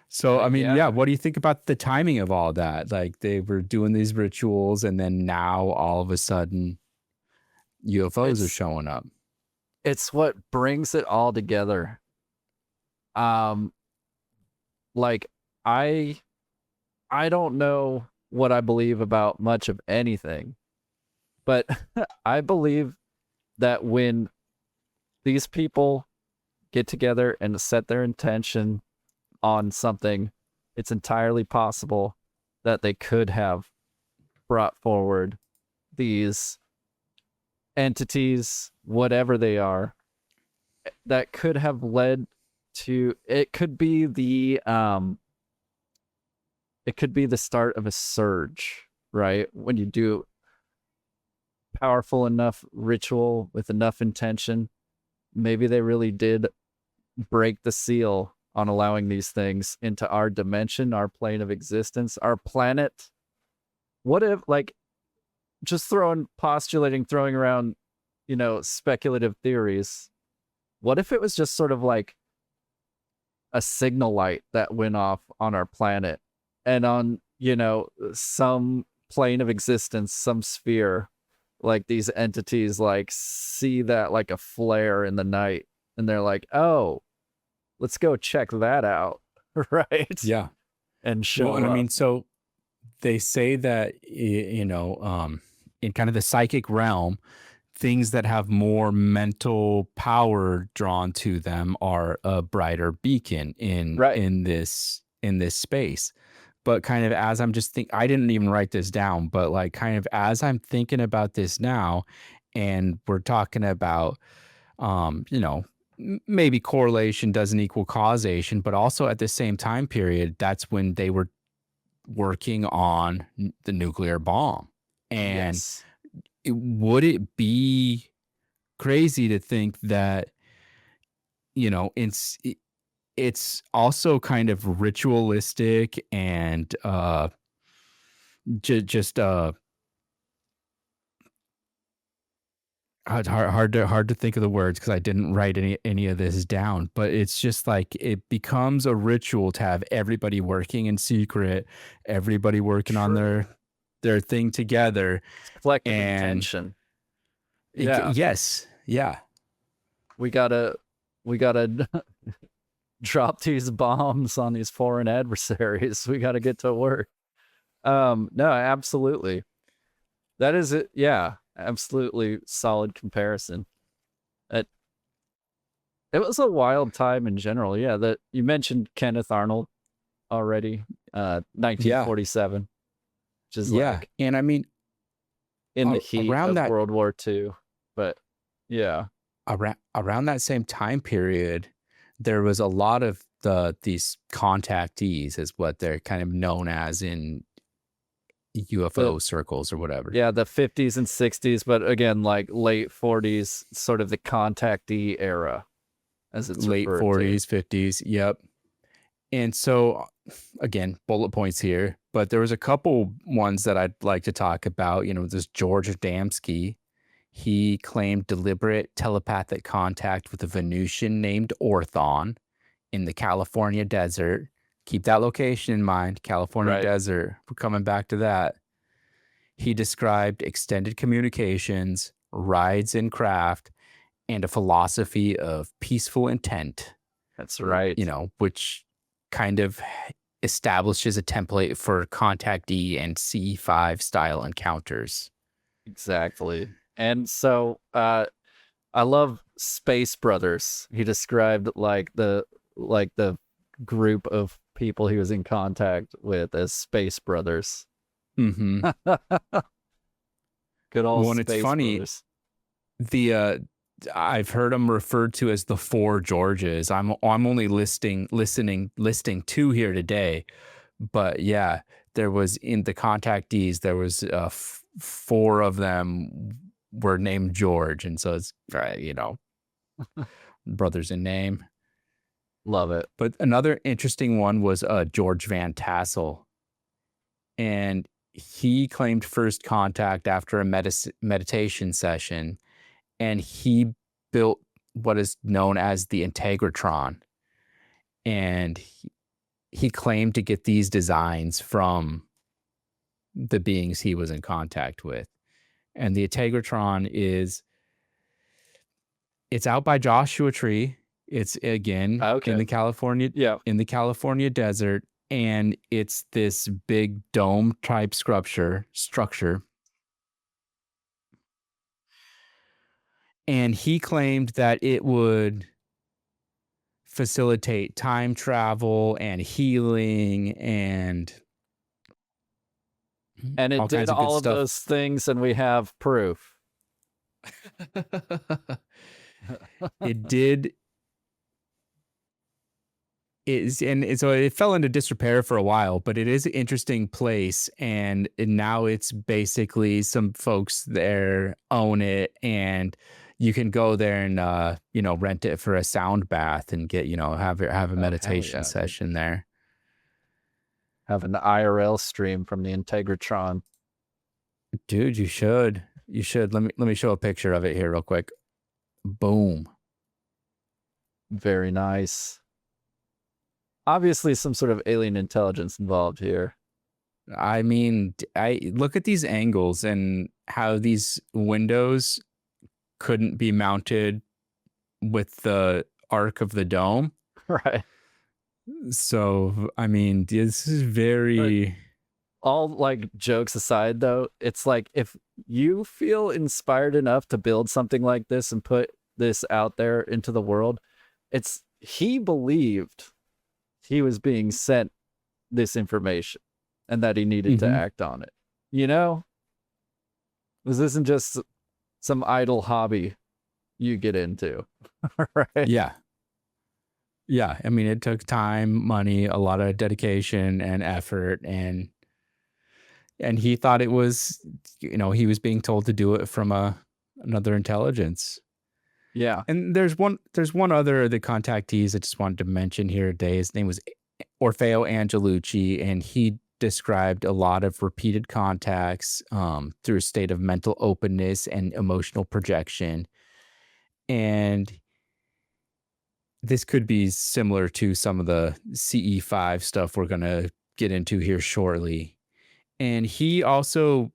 So, I mean, yeah, what do you think about the timing of all that? Like, they were doing these rituals, and then now all of a sudden UFOs are showing up. It's what brings it all together. Like, I don't know what I believe about much of anything, but I believe that when these people get together and set their intention on something, it's entirely possible that they could have brought forward these entities, whatever they are, that could have led to, it could be the start of a surge, right? When you do powerful enough ritual with enough intention, maybe they really did break the seal on allowing these things into our dimension, our plane of existence, our planet. What if, like, just throwing around, you know, speculative theories, what if it was just sort of like a signal light that went off on our planet, and on, you know, some plane of existence, some sphere, like, these entities like see that like a flare in the night, and they're like, oh, let's go check that out. Right? Yeah. And show up. I mean, so they say that, you know, in kind of the psychic realm, things that have more mental power drawn to them are a brighter beacon Right. in this space. But kind of as I'm just I didn't even write this down, but like kind of as I'm thinking about this now, and we're talking about, you know, maybe correlation doesn't equal causation, but also at the same time period, that's when they were working on the nuclear bomb. And Yes. would it be crazy to think that, you know, it's also kind of ritualistic and just hard to think of the words because I didn't write any of this down, but it's just like it becomes a ritual to have everybody working in secret, everybody working on True. their thing together. It's collective And intention. Yeah. yes, yeah. We gotta we gotta drop these bombs on these foreign adversaries. We gotta get to work. No, absolutely. That is it. Yeah, absolutely solid comparison. It it was a wild time in general. Yeah, that you mentioned Kenneth Arnold already. Yeah, 1947, which is yeah. like And I mean, in the heat around of that World War II. But yeah, around that same time period, there was a lot of these contactees, is what they're kind of known as in the UFO circles or whatever. yeah, the 50s and 60s, but again, like late 40s, sort of the contactee era, as it's Late referred to. 40s, 50s. Yep. And so, again, bullet points here, but there was a couple ones that I'd like to talk about. You know, this George Adamski, he claimed deliberate telepathic contact with a Venusian named Orthon in the California desert. Keep that location in mind, California Right. desert. We're coming back to that. He described extended communications, rides in craft, and a philosophy of peaceful intent, That's right. you know, which kind of establishes a template for contactee and CE-5 style encounters. Exactly. And so I love Space Brothers. He described like the group of people he was in contact with as Space Brothers. Mm-hmm. Good old Well, and it's Space funny, Brothers. the I've heard them referred to as the Four Georges. I'm only listing two here today, but yeah, there was in the contactees there was four of them were named George, and so it's you know, brothers in name. Love it. But another interesting one was George Van Tassel, and he claimed first contact after a meditation session, and he built what is known as the Integratron, and he claimed to get these designs from the beings he was in contact with. And the Integratron it's out by Joshua Tree. It's again Okay. in the California desert, and it's this big dome type structure. And he claimed that it would facilitate time travel and healing and And it all did kinds of good all of stuff. those things, and we have proof. It did. So it fell into disrepair for a while, but it is an interesting place, and now it's basically some folks there own it, and you can go there and you know, rent it for a sound bath and get, you know, have a Oh, meditation hell yeah, session there. have an IRL stream from the Integratron. Dude, you should. You should. Let me show a picture of it here real quick. Boom. Very nice. Obviously, some sort of alien intelligence involved here. I mean, I look at these angles and how these windows couldn't be mounted with the arc of the dome. Right. So, I mean, this is very all like jokes aside though, it's like if you feel inspired enough to build something like this and put this out there into the world, it's he believed he was being sent this information and that he needed to act on it. You know? This isn't just some idle hobby you get into. Right? Yeah. Yeah. I mean, it took time, money, a lot of dedication and effort, and he thought it was, he was being told to do it from another intelligence. Yeah. And there's one other of the contactees I just wanted to mention here today. His name was Orfeo Angelucci, and he described a lot of repeated contacts through a state of mental openness and emotional projection. And this could be similar to some of the CE-5 stuff we're going to get into here shortly. And he also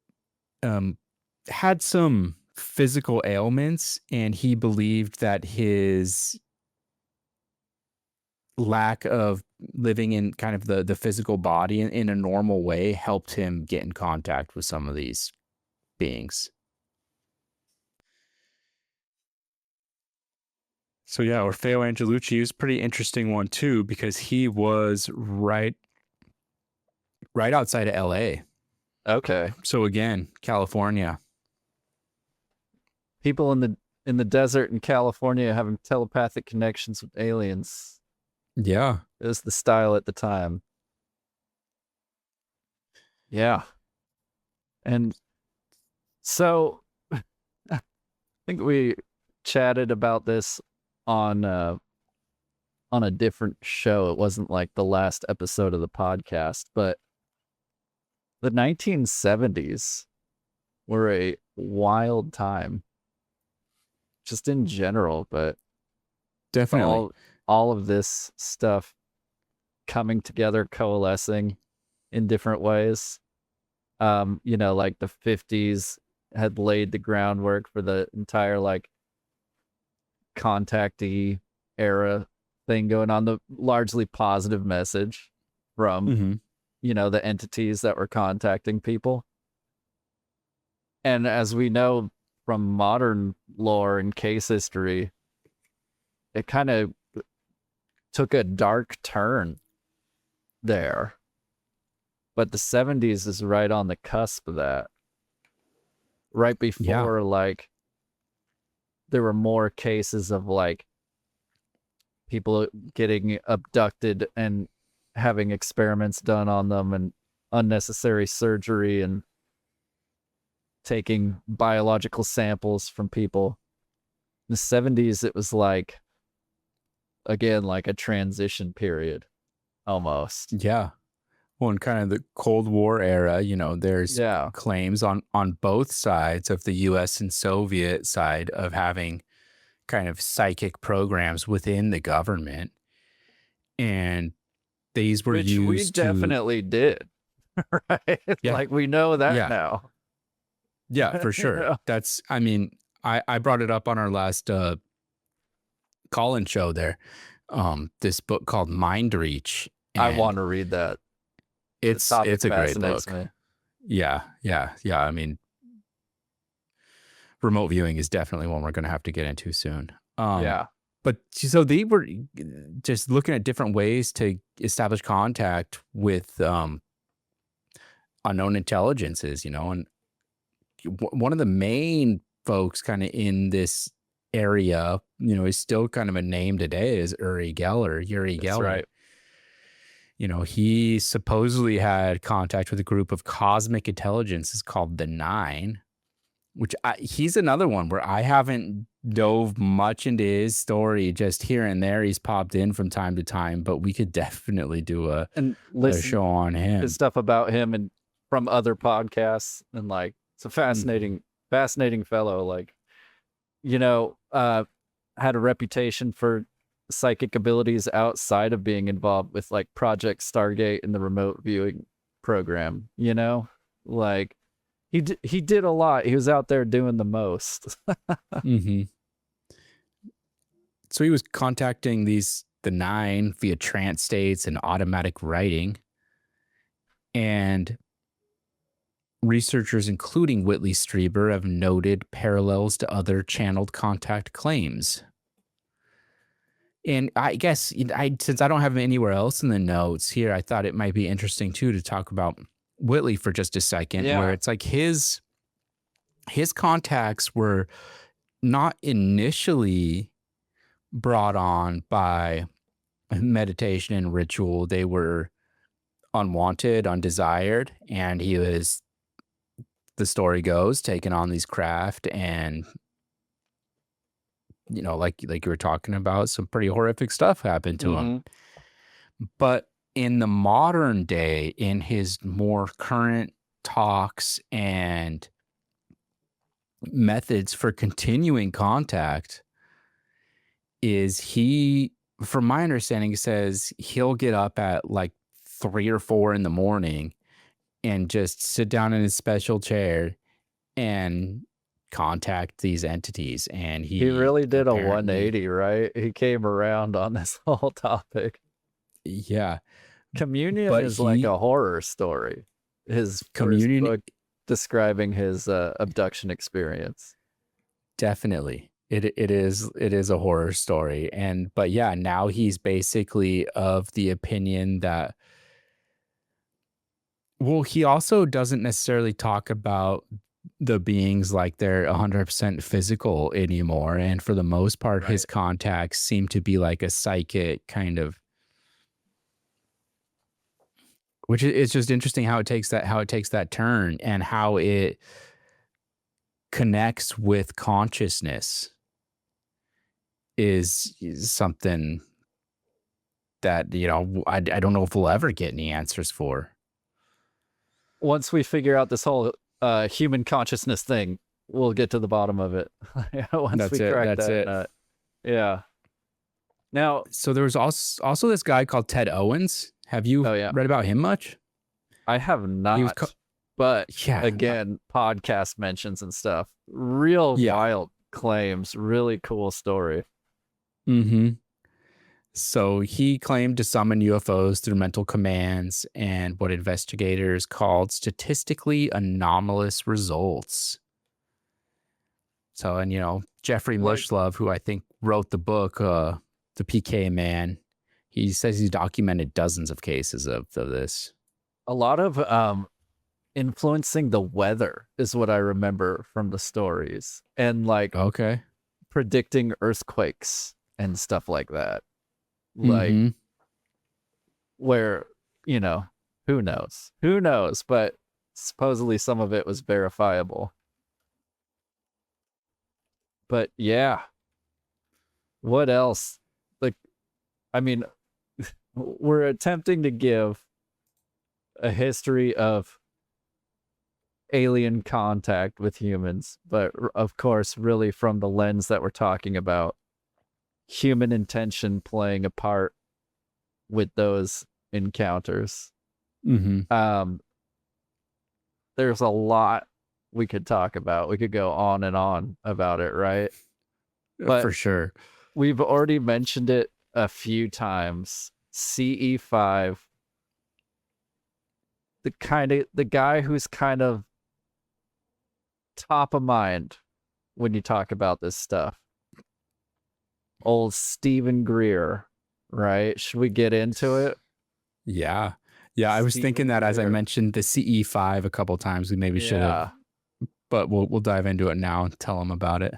had some physical ailments, and he believed that his lack of living in kind of the physical body in a normal way helped him get in contact with some of these beings. So yeah, Orfeo Angelucci was a pretty interesting one too, because he was right outside of LA. Okay. So again, California. People in the desert in California having telepathic connections with aliens. Yeah. It was the style at the time. Yeah. And so I think we chatted about this on a different show. It wasn't like the last episode of the podcast, but the 1970s were a wild time just in general, but Definitely. all of this stuff coming together, coalescing in different ways. Like the 50s had laid the groundwork for the entire like contactee era thing going on, the largely positive message from the entities that were contacting people. And as we know from modern lore and case history, it kind of took a dark turn there. But the 70s is right on the cusp of that. Right before, like, there were more cases of, like, people getting abducted and having experiments done on them and unnecessary surgery and taking biological samples from people. In the 70s, it was like, again, like a transition period almost. Yeah. Well, in kind of the Cold War era, there's claims on both sides of the US and Soviet side of having kind of psychic programs within the government. And these were Which used we definitely did. Right? Yeah. Like we know that now. Yeah, for sure. That's, I mean, I brought it up on our last call-in show there. This book called Mind Reach. I want to read that. It's a great book. Me. Yeah. I mean, remote viewing is definitely one we're going to have to get into soon. But so they were just looking at different ways to establish contact with unknown intelligences, and one of the main folks kind of in this area, is still kind of a name today, is Uri Geller. That's right. He supposedly had contact with a group of cosmic intelligences called the Nine, which he's another one where I haven't dove much into his story. Just here and there, he's popped in from time to time, but we could definitely do a show on him. Stuff about him and from other podcasts, and like it's a fascinating fellow. Like, had a reputation for psychic abilities outside of being involved with like Project Stargate and the remote viewing program. Like he did a lot. He was out there doing the most. So he was contacting the Nine via trance states and automatic writing. And researchers, including Whitley Strieber, have noted parallels to other channeled contact claims. And I guess since I don't have him anywhere else in the notes here, I thought it might be interesting too to talk about Whitley for just a second, where it's like his contacts were not initially brought on by meditation and ritual. They were unwanted, undesired, and he was, the story goes, taking on these craft and, you know, like you were talking about, some pretty horrific stuff happened to him. But in the modern day, in his more current talks and methods for continuing contact, is he, from my understanding, says he'll get up at like 3 or 4 in the morning and just sit down in his special chair and contact these entities. And he really did a apparently 180, right? He came around on this whole topic. Yeah. Communion But is like a horror story. His Communion- first book describing his abduction experience. Definitely. It is a horror story. But yeah, now he's basically of the opinion that, well, he also doesn't necessarily talk about the beings like they're 100% physical anymore. And for the most part, his contacts seem to be like a psychic kind of, which is just interesting how it takes that turn and how it connects with consciousness is something that, you know, I don't know if we'll ever get any answers for. Once we figure out this whole human consciousness thing, we'll get to the bottom of it. Once we crack that nut. Yeah. Now, so there was also this guy called Ted Owens. Have you read about him much? I have not. But yeah, again, podcast mentions and stuff. Real wild claims. Really cool story. So he claimed to summon UFOs through mental commands and what investigators called statistically anomalous results. So, and you know, Jeffrey Mushlove, who I think wrote the book, The PK Man, he says he's documented dozens of cases of this. A lot of influencing the weather is what I remember from the stories, and like predicting earthquakes and stuff like that. Like where, you know, who knows, but supposedly some of it was verifiable. But yeah, what else? Like, I mean, we're attempting to give a history of alien contact with humans, but of course, really from the lens that we're talking about, human intention playing a part with those encounters. There's a lot we could talk about. We could go on and on about it, right? But for sure. We've already mentioned it a few times. CE-5, the guy who's kind of top of mind when you talk about this stuff. Old Stephen Greer, right? Should we get into it? Yeah. I was thinking that Greer. As I mentioned the CE-5 a couple times, we maybe should have, but we'll dive into it now and tell them about it.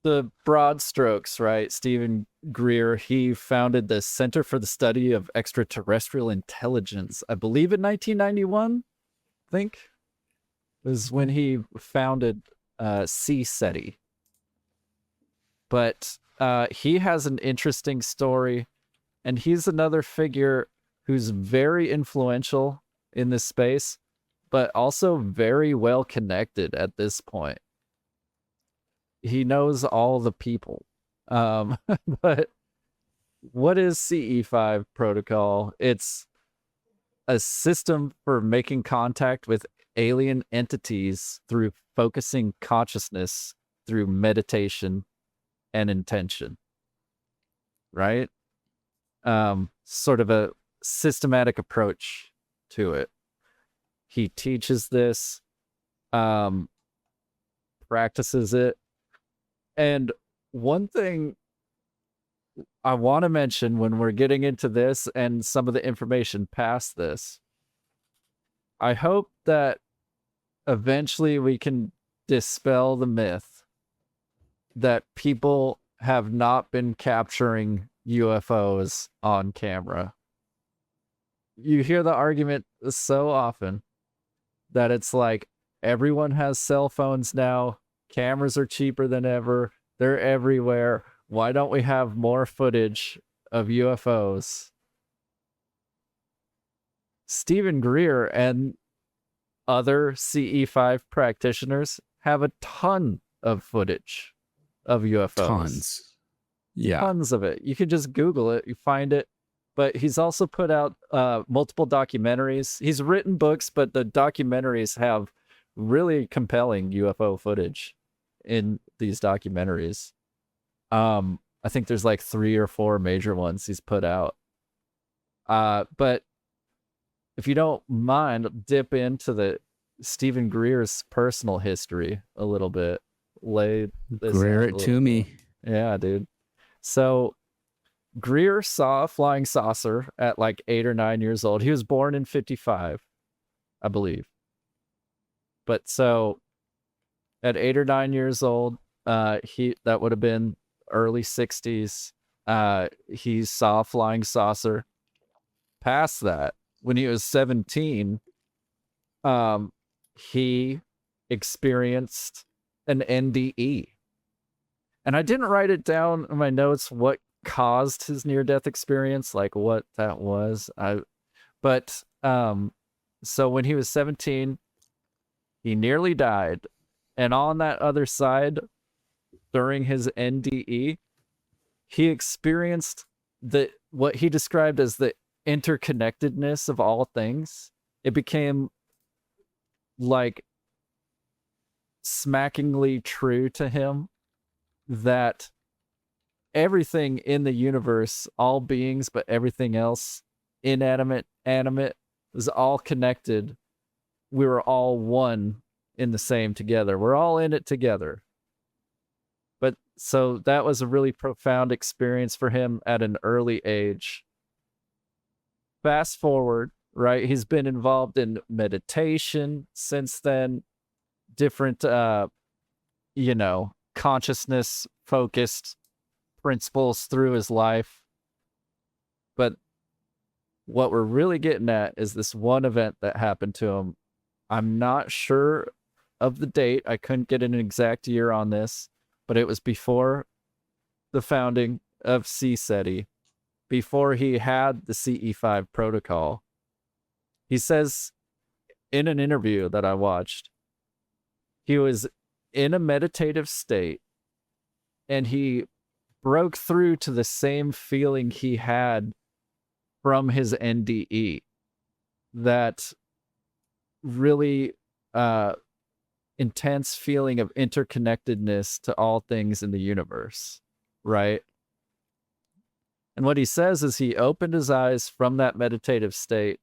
The broad strokes, right? Stephen Greer, he founded the Center for the Study of Extraterrestrial Intelligence, I believe in 1991, I think, was when he founded CSETI. But he has an interesting story, and he's another figure who's very influential in this space, but also very well connected at this point. He knows all the people. But what is CE-5 protocol? It's a system for making contact with alien entities through focusing consciousness through meditation and intention, right? Sort of a systematic approach to it. He teaches this, practices it. And one thing I want to mention when we're getting into this and some of the information past this, I hope that eventually we can dispel the myth that people have not been capturing UFOs on camera. You hear the argument so often that it's like everyone has cell phones now, cameras are cheaper than ever, they're everywhere. Why don't we have more footage of UFOs? Stephen Greer and other CE-5 practitioners have a ton of footage of UFOs. Tons. Yeah. Tons of it. You can just Google it, you find it. But he's also put out multiple documentaries. He's written books, but the documentaries have really compelling UFO footage in these documentaries. I think there's like 3 or 4 major ones he's put out. But if you don't mind, dip into the Stephen Greer's personal history a little bit. Lay this Greer out it to me. Yeah, dude. So Greer saw a flying saucer at like 8 or 9 years old. He was born in 55, I believe. But so at 8 or 9 years old, that would have been early 60s. He saw a flying saucer. Past that, when he was 17, he experienced an NDE. And I didn't write it down in my notes what caused his near-death experience, like what that was. So when he was 17, he nearly died. And on that other side, during his NDE, he experienced what he described as the interconnectedness of all things. It became like smackingly true to him that everything in the universe, all beings, but everything else, inanimate, animate, was all connected. We were all one in the same together. We're all in it together. But so that was a really profound experience for him at an early age. Fast forward, right? He's been involved in meditation since then, different, consciousness focused principles through his life. But what we're really getting at is this one event that happened to him. I'm not sure of the date. I couldn't get an exact year on this, but it was before the founding of CSETI, before he had the CE-5 protocol. He says in an interview that I watched, he was in a meditative state and he broke through to the same feeling he had from his NDE, that really intense feeling of interconnectedness to all things in the universe, right? And what he says is he opened his eyes from that meditative state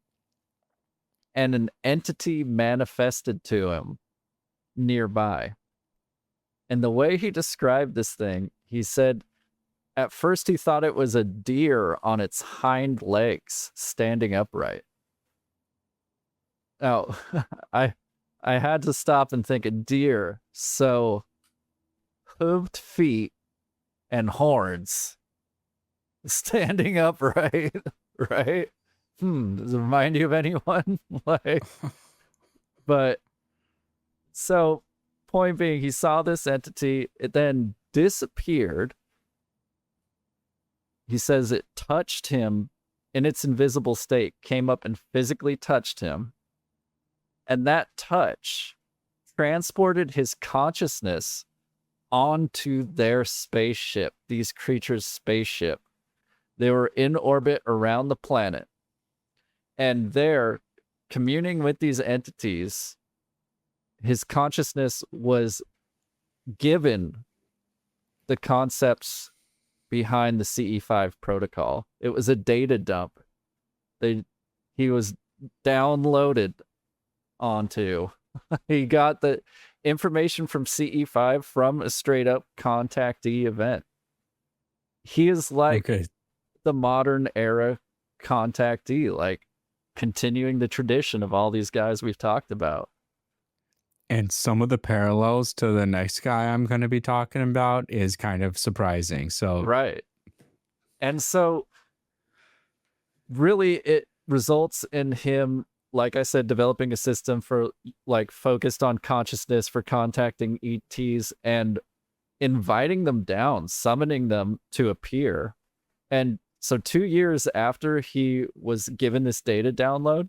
and an entity manifested to him nearby. And the way he described this thing, he said, at first he thought it was a deer on its hind legs standing upright. Now, I had to stop and think, a deer, so hooved feet and horns standing upright, right? Does it remind you of anyone? But so point being, he saw this entity, it then disappeared. He says it touched him in its invisible state, came up and physically touched him. And that touch transported his consciousness onto their spaceship, these creatures' spaceship. They were in orbit around the planet. And there, communing with these entities, his consciousness was given the concepts behind the CE-5 protocol. It was a data dump. He was downloaded onto. He got the information from CE-5 from a straight up contactee event. He is like Okay. the modern era contactee, like continuing the tradition of all these guys we've talked about. And some of the parallels to the next guy I'm going to be talking about is kind of surprising. So, Right. And so really it results in him, like I said, developing a system for like focused on consciousness for contacting ETs and inviting them down, summoning them to appear. And so 2 years after he was given this data download,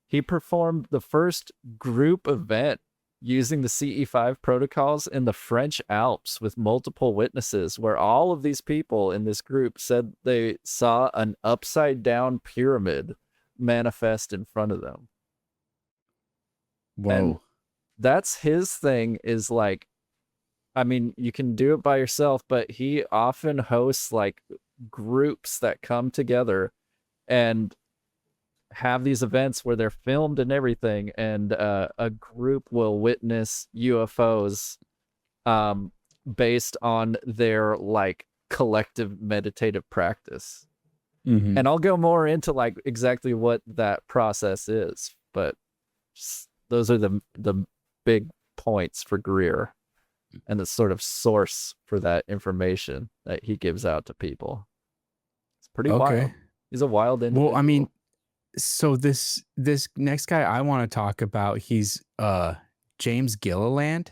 he performed the first group event using the CE-5 protocols in the French Alps with multiple witnesses, where all of these people in this group said they saw an upside down pyramid manifest in front of them. whoa. And that's his thing, is like, I mean, you can do it by yourself, but he often hosts like groups that come together and have these events where they're filmed and everything, and a group will witness UFOs based on their like collective meditative practice. Mhm. And I'll go more into like exactly what that process is, but those are the big points for Greer and the sort of source for that information that he gives out to people. It's pretty wild. He's a wild individual. Well, I mean, so this next guy I want to talk about, he's James Gilliland.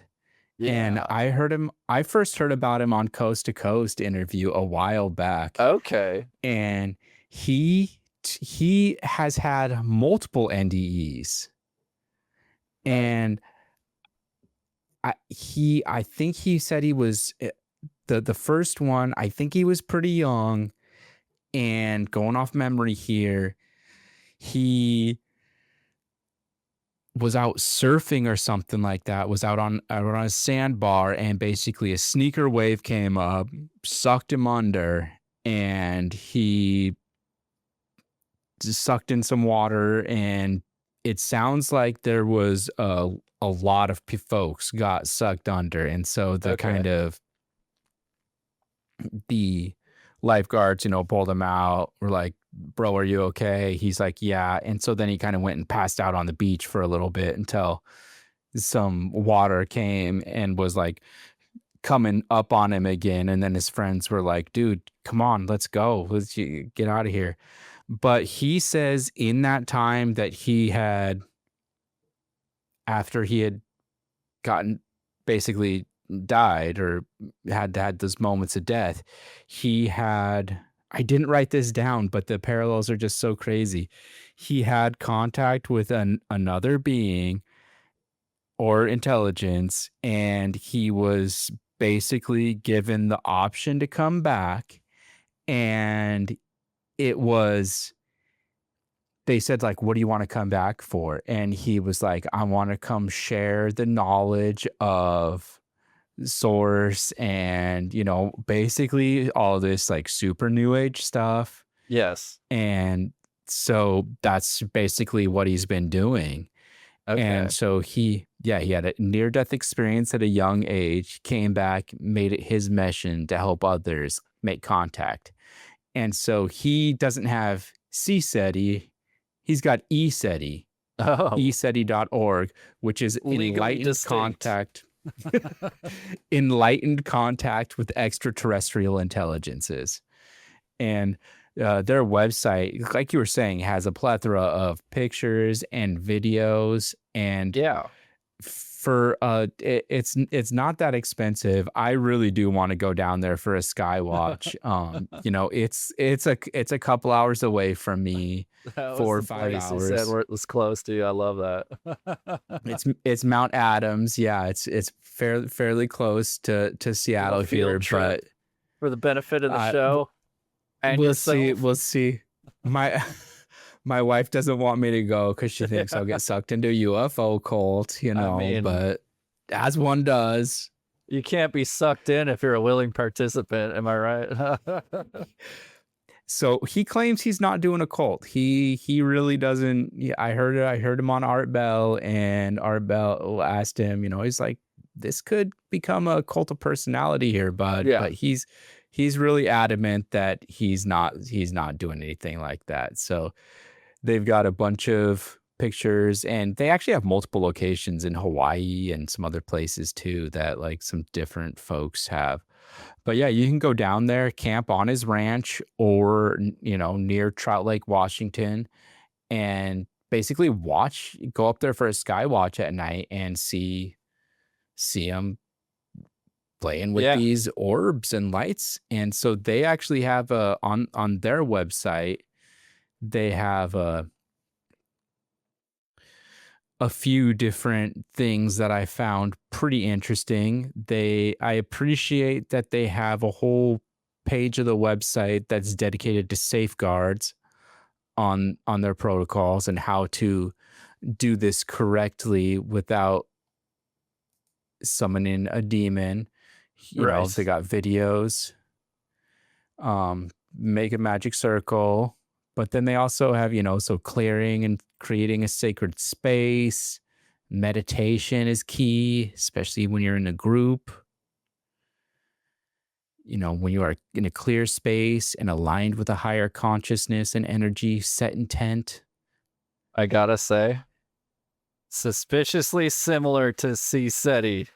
And I first heard about him on Coast to Coast interview a while back. Okay. And he has had multiple NDEs. And I think he said he was the first one. I think he was pretty young, and going off memory here, he was out surfing or something like that, was out on a sandbar, and basically a sneaker wave came up, sucked him under, and he just sucked in some water. And it sounds like there was a lot of folks got sucked under. And so the kind of the lifeguards, pulled him out. Were like, bro, are you okay? He's like, yeah. And so then he kind of went and passed out on the beach for a little bit until some water came and was like coming up on him again. And then his friends were like, dude, come on, let's go. Let's get out of here. But he says in that time that he had, after he had gotten basically died or had those moments of death, he had, I didn't write this down, but the parallels are just so crazy. He had contact with another being or intelligence, and he was basically given the option to come back. And it was, they said, like, what do you want to come back for? And he was like, I want to come share the knowledge of source and, basically all this like super new age stuff. Yes. And so that's basically what he's been doing. Okay. And so he had a near-death experience at a young age, came back, made it his mission to help others make contact. And so he doesn't have CSETI, he's got ESETI, ESETI.org, which is enlightened contact. Enlightened contact with extraterrestrial intelligences. And their website, like you were saying, has a plethora of pictures and videos. And for it's not that expensive. I really do want to go down there for a Skywatch. It's a couple hours away from me. 4 or 5 hours. You said where it was close to. I love that. It's Mount Adams. Yeah, it's fairly close to Seattle here, but for the benefit of the show. And we'll see. My wife doesn't want me to go because she thinks I'll get sucked into a UFO cult, but as one does. You can't be sucked in if you're a willing participant. Am I right? So he claims he's not doing a cult. He really doesn't. Yeah, I heard him on Art Bell, and Art Bell asked him, he's like, this could become a cult of personality here, bud. Yeah. But he's really adamant that he's not doing anything like that. So they've got a bunch of pictures, and they actually have multiple locations in Hawaii and some other places too that like some different folks have. But yeah, you can go down there, camp on his ranch or, near Trout Lake, Washington, and basically go up there for a sky watch at night and see him playing with Yeah. these orbs and lights. And so they actually have on their website, they have a few different things that I found pretty interesting. I appreciate that they have a whole page of the website that's dedicated to safeguards on their protocols and how to do this correctly without summoning a demon. Right. They got videos, make a magic circle, but then they also have, so clearing and creating a sacred space. Meditation is key, especially when you're in a group. When you are in a clear space and aligned with a higher consciousness and energy, set intent. I gotta say, suspiciously similar to C SETI.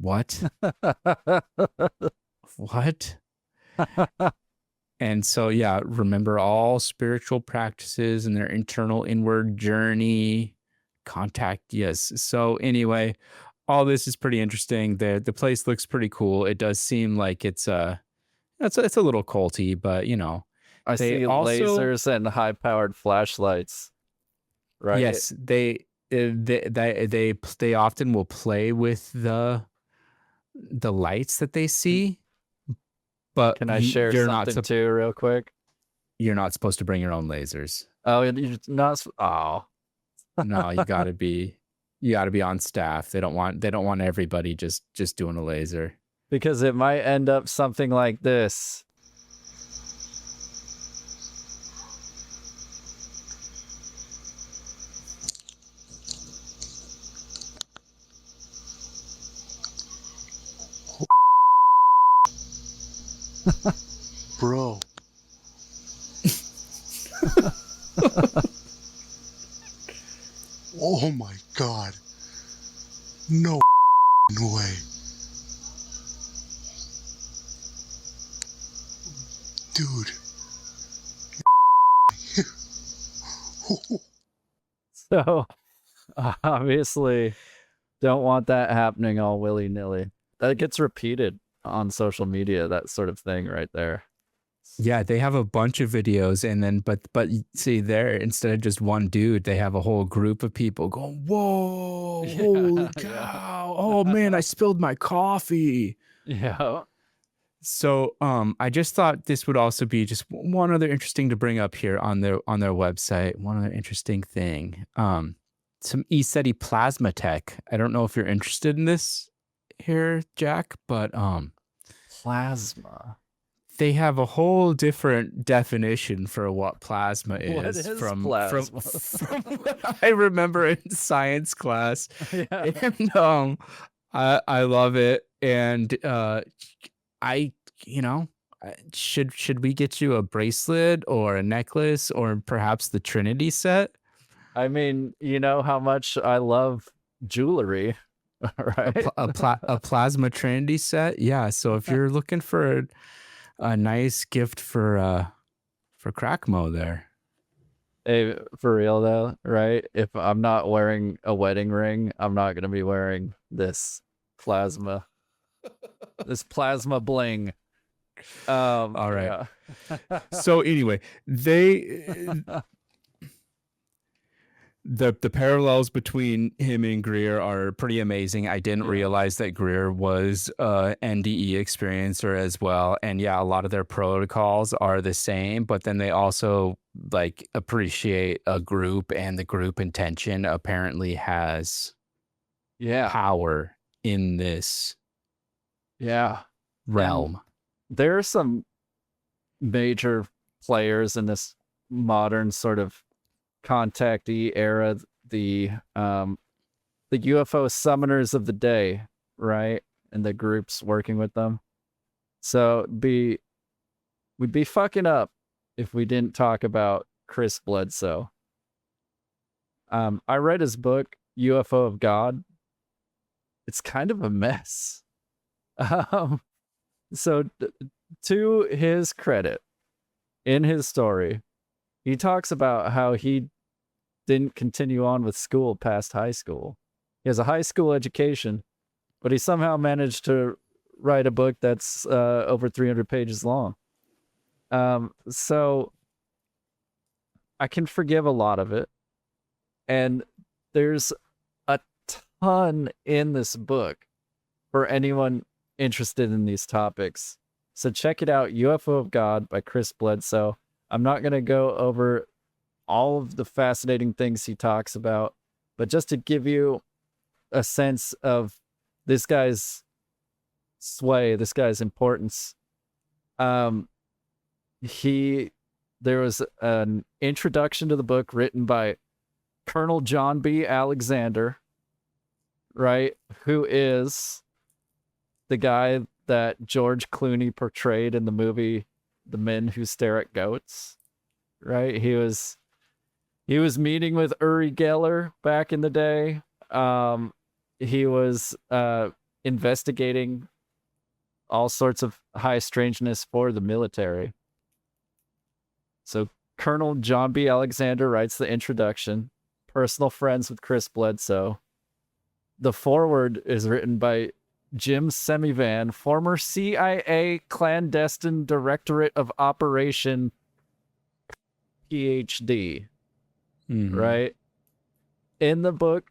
What? What? And so, yeah, remember all spiritual practices and their internal inward journey. Contact, yes. So anyway, all this is pretty interesting. The place looks pretty cool. It does seem like it's a little culty, but I they see also, lasers and high-powered flashlights. Right. yes, they often will play with the lights that they see, but Can I share something too, real quick? you're not supposed to bring your own lasers. Oh, you're not. Oh, No, you gotta be on staff. They don't want everybody just doing a laser. because it might end up something like this. Bro. Oh my God. No way. Dude. So, obviously, don't want that happening all willy-nilly. That gets repeated on social media, that sort of thing right there. Yeah, they have a bunch of videos, and then but see there, instead of just one dude, they have a whole group of people going, "Whoa, Yeah, holy yeah. cow! Oh man, I spilled my coffee." Yeah. So, I just thought this would also be just one other interesting to bring up here on their website. One other interesting thing, some ECETI plasma tech. I don't know if you're interested in this here, Jack, but Plasma. they have a whole different definition for what plasma is. What is from plasma? from what I remember in science class. Yeah. And I love it. And I should we get you a bracelet or a necklace or perhaps the Trinity set? I mean, you know how much I love jewelry, right? A plasma Trinity set? Yeah. So if you're looking for a nice gift for Crackmo there. Hey, for real though, right? If I'm not wearing a wedding ring, I'm not gonna be wearing this plasma. This plasma bling. All right. Yeah. So anyway, the parallels between him and Greer are pretty amazing. I didn't realize that Greer was a NDE experiencer as well. And yeah, a lot of their protocols are the same, but then they also like appreciate a group, and the group intention apparently has power in this realm. And there are some major players in this modern sort of contactee era, the UFO summoners of the day, right? And the groups working with them. So we'd be fucking up if we didn't talk about Chris Bledsoe. I read his book, UFO of God. It's kind of a mess. So to his credit, in his story, he talks about how he didn't continue on with school past high school. He has a high school education, but he somehow managed to write a book that's over 300 pages long. So I can forgive a lot of it. And there's a ton in this book for anyone interested in these topics. So check it out, UFO of God by Chris Bledsoe. I'm not going to go over all of the fascinating things he talks about, but just to give you a sense of this guy's sway, this guy's importance. There was an introduction to the book written by Colonel John B. Alexander, right? Who is the guy that George Clooney portrayed in the movie The Men Who Stare at Goats, right? He was meeting with Uri Geller back in the day. He was investigating all sorts of high strangeness for the military. So Colonel John B. Alexander writes the introduction, personal friends with Chris Bledsoe. The foreword is written by Jim Semivan, former CIA clandestine directorate of operation PhD, right? In the book,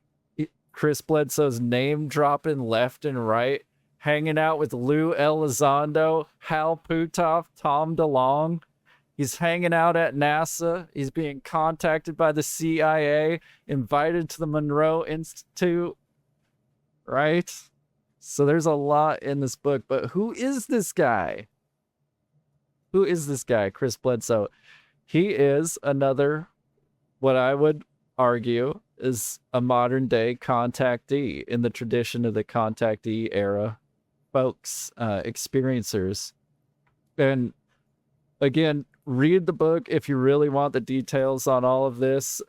Chris Bledsoe's name dropping left and right, hanging out with Lou Elizondo, Hal Puthoff, Tom DeLonge. He's hanging out at NASA. He's being contacted by the CIA, invited to the Monroe Institute, right? So there's a lot in this book, but who is this guy? Who is this guy, Chris Bledsoe? He is another, what I would argue, is a modern day contactee in the tradition of the contactee era folks, experiencers. And again, read the book if you really want the details on all of this.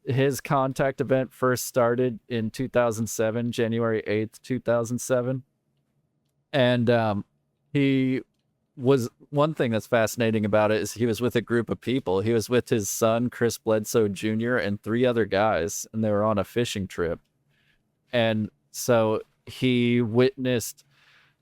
His contact event first started in 2007, January 8th, 2007. And he was, one thing that's fascinating about it is he was with a group of people. He was with his son, Chris Bledsoe Jr., and 3 other guys, and they were on a fishing trip. And so he witnessed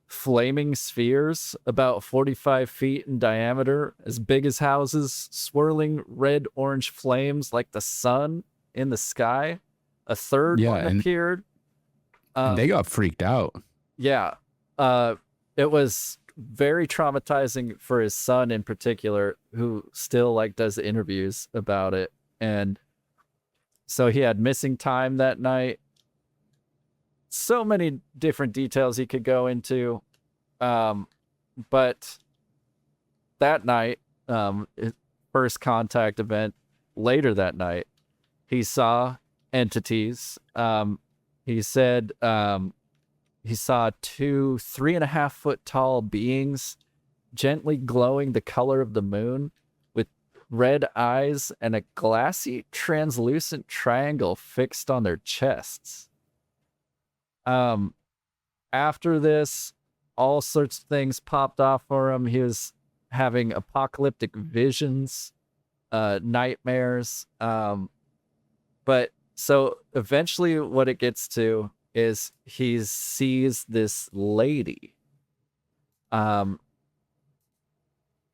flaming spheres about 45 feet in diameter, as big as houses, swirling red-orange flames like the sun in the sky. A third one appeared. And they got freaked out. Yeah. It was very traumatizing for his son in particular, who still does interviews about it. And so he had missing time that night. So many different details he could go into. But that night, his first contact event, later that night, he saw entities. He said he saw 2 3.5 foot tall beings gently glowing the color of the moon with red eyes and a glassy, translucent triangle fixed on their chests. After this, all sorts of things popped off for him. He was having apocalyptic visions, nightmares. But so eventually what it gets to is he sees this lady.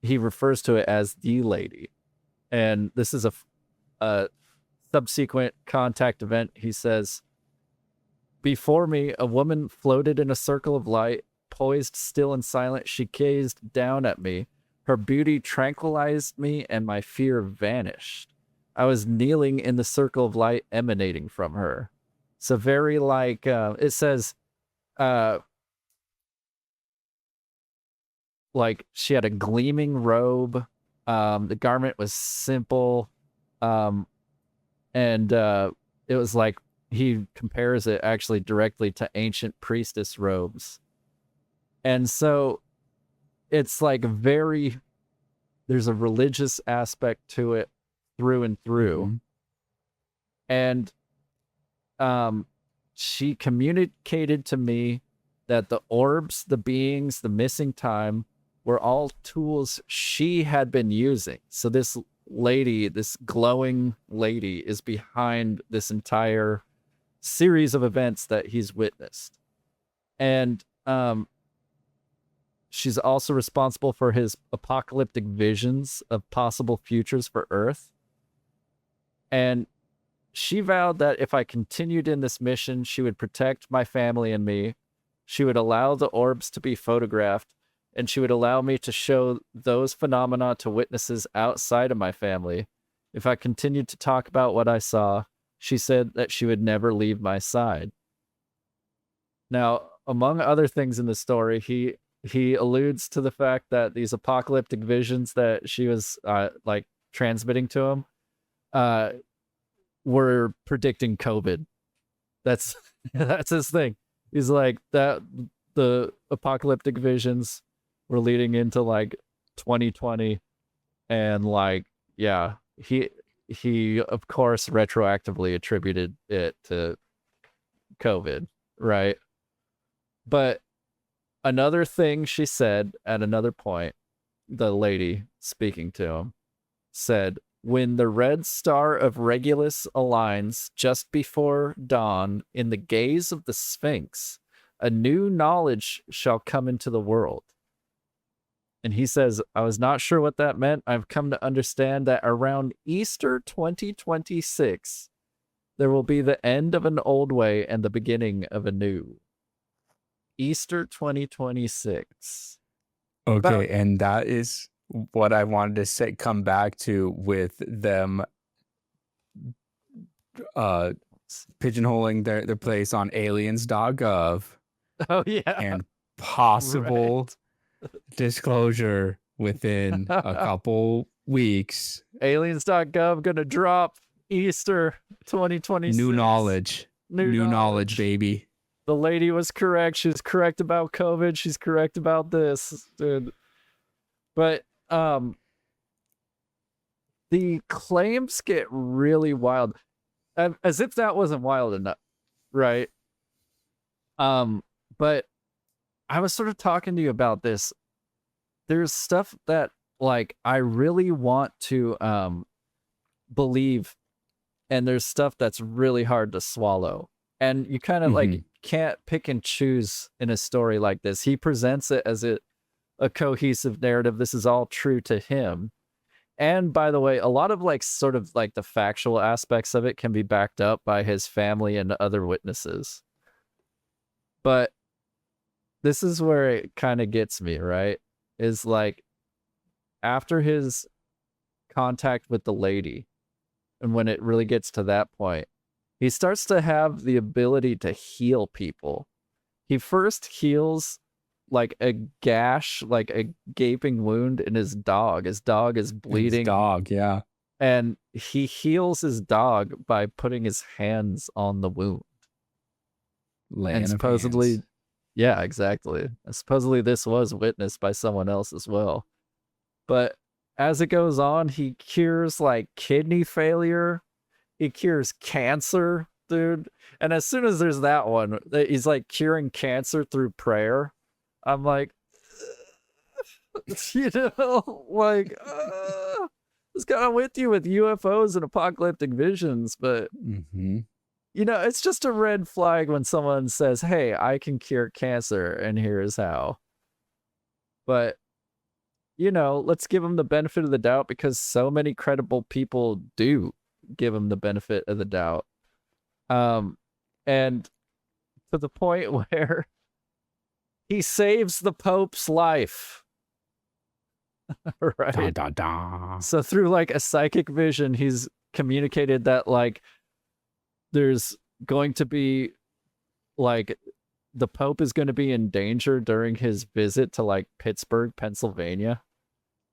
He refers to it as the lady. And this is a subsequent contact event. He says, "Before me, a woman floated in a circle of light. Poised still and silent, she gazed down at me. Her beauty tranquilized me and my fear vanished. I was kneeling in the circle of light emanating from her." So very it says, she had a gleaming robe, The garment was simple, and it was like he compares it actually directly to ancient priestess robes. And so it's like there's a religious aspect to it through and through. And she communicated to me that the orbs, the beings, the missing time were all tools she had been using. So this lady, this glowing lady, is behind this entire series of events that he's witnessed. And she's also responsible for his apocalyptic visions of possible futures for Earth. And she vowed that if I continued in this mission, she would protect my family and me. She would allow the orbs to be photographed, and she would allow me to show those phenomena to witnesses outside of my family. If I continued to talk about what I saw, she said that she would never leave my side. Now, among other things in the story, he alludes to the fact that these apocalyptic visions that she was like transmitting to him were predicting COVID. That's his thing. He's like that the apocalyptic visions were leading into like 2020, and like he of course retroactively attributed it to COVID, right? But another thing she said at another point, the lady speaking to him said, when the red star of Regulus aligns just before dawn in the gaze of the Sphinx, a new knowledge shall come into the world. And he says, I was not sure what that meant. I've come to understand that around Easter 2026, there will be the end of an old way and the beginning of a new. Easter 2026. Okay, and that is what I wanted to say, come back to with them pigeonholing their place on aliens.gov. Oh, yeah. And possible disclosure within a couple weeks. Aliens.gov gonna drop Easter 2026. New knowledge. New knowledge, baby. The lady was correct. She's correct about COVID. She's correct about this, dude. But the claims get really wild, as if that wasn't wild enough, right? But I was sort of talking to you about this. There's stuff that like I really want to believe, and there's stuff that's really hard to swallow. And you kind of like can't pick and choose in a story like this. He presents it as a cohesive narrative. This is all true to him. And by the way, a lot of like sort of like the factual aspects of it can be backed up by his family and other witnesses. But this is where it kind of gets me, right? Is like after his contact with the lady, and when it really gets to that point, he starts to have the ability to heal people. He first heals like a gash, like a gaping wound in his dog. His dog is bleeding. His dog, yeah. And he heals his dog by putting his hands on the wound. And supposedly, hands. Yeah, exactly. And supposedly this was witnessed by someone else as well. But as it goes on, he cures like kidney failure. He cures cancer, dude. And as soon as there's that one, he's like curing cancer through prayer. I'm like, you know, like, it's kind of with you with UFOs and apocalyptic visions, but, you know, it's just a red flag when someone says, hey, I can cure cancer, and here's how. But, you know, let's give him the benefit of the doubt, because so many credible people do give him the benefit of the doubt. And to the point where he saves the Pope's life. Right? Da, da, da. So through like a psychic vision, he's communicated that like there's going to be like the Pope is going to be in danger during his visit to like Pittsburgh, Pennsylvania.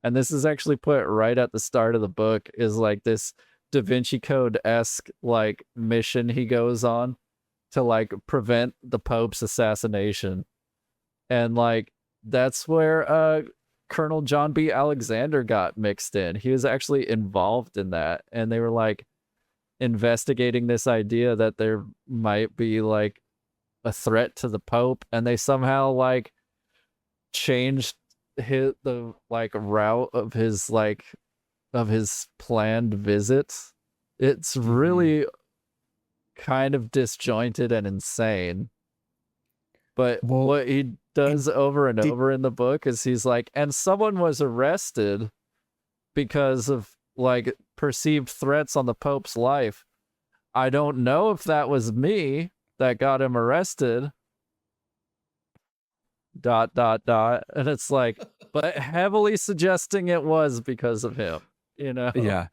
And this is actually put right at the start of the book, is like this Da Vinci Code-esque like mission he goes on to like prevent the Pope's assassination. And like that's where Colonel John B. Alexander got mixed in. He was actually involved in that. And they were like investigating this idea that there might be like a threat to the Pope, and they somehow like changed the like route of his planned visit. It's really kind of disjointed and insane. But what he does over and over in the book is he's like, and someone was arrested because of like perceived threats on the Pope's life. I don't know if that was me that got him arrested. ... And it's like, but heavily suggesting it was because of him, you know? Yeah.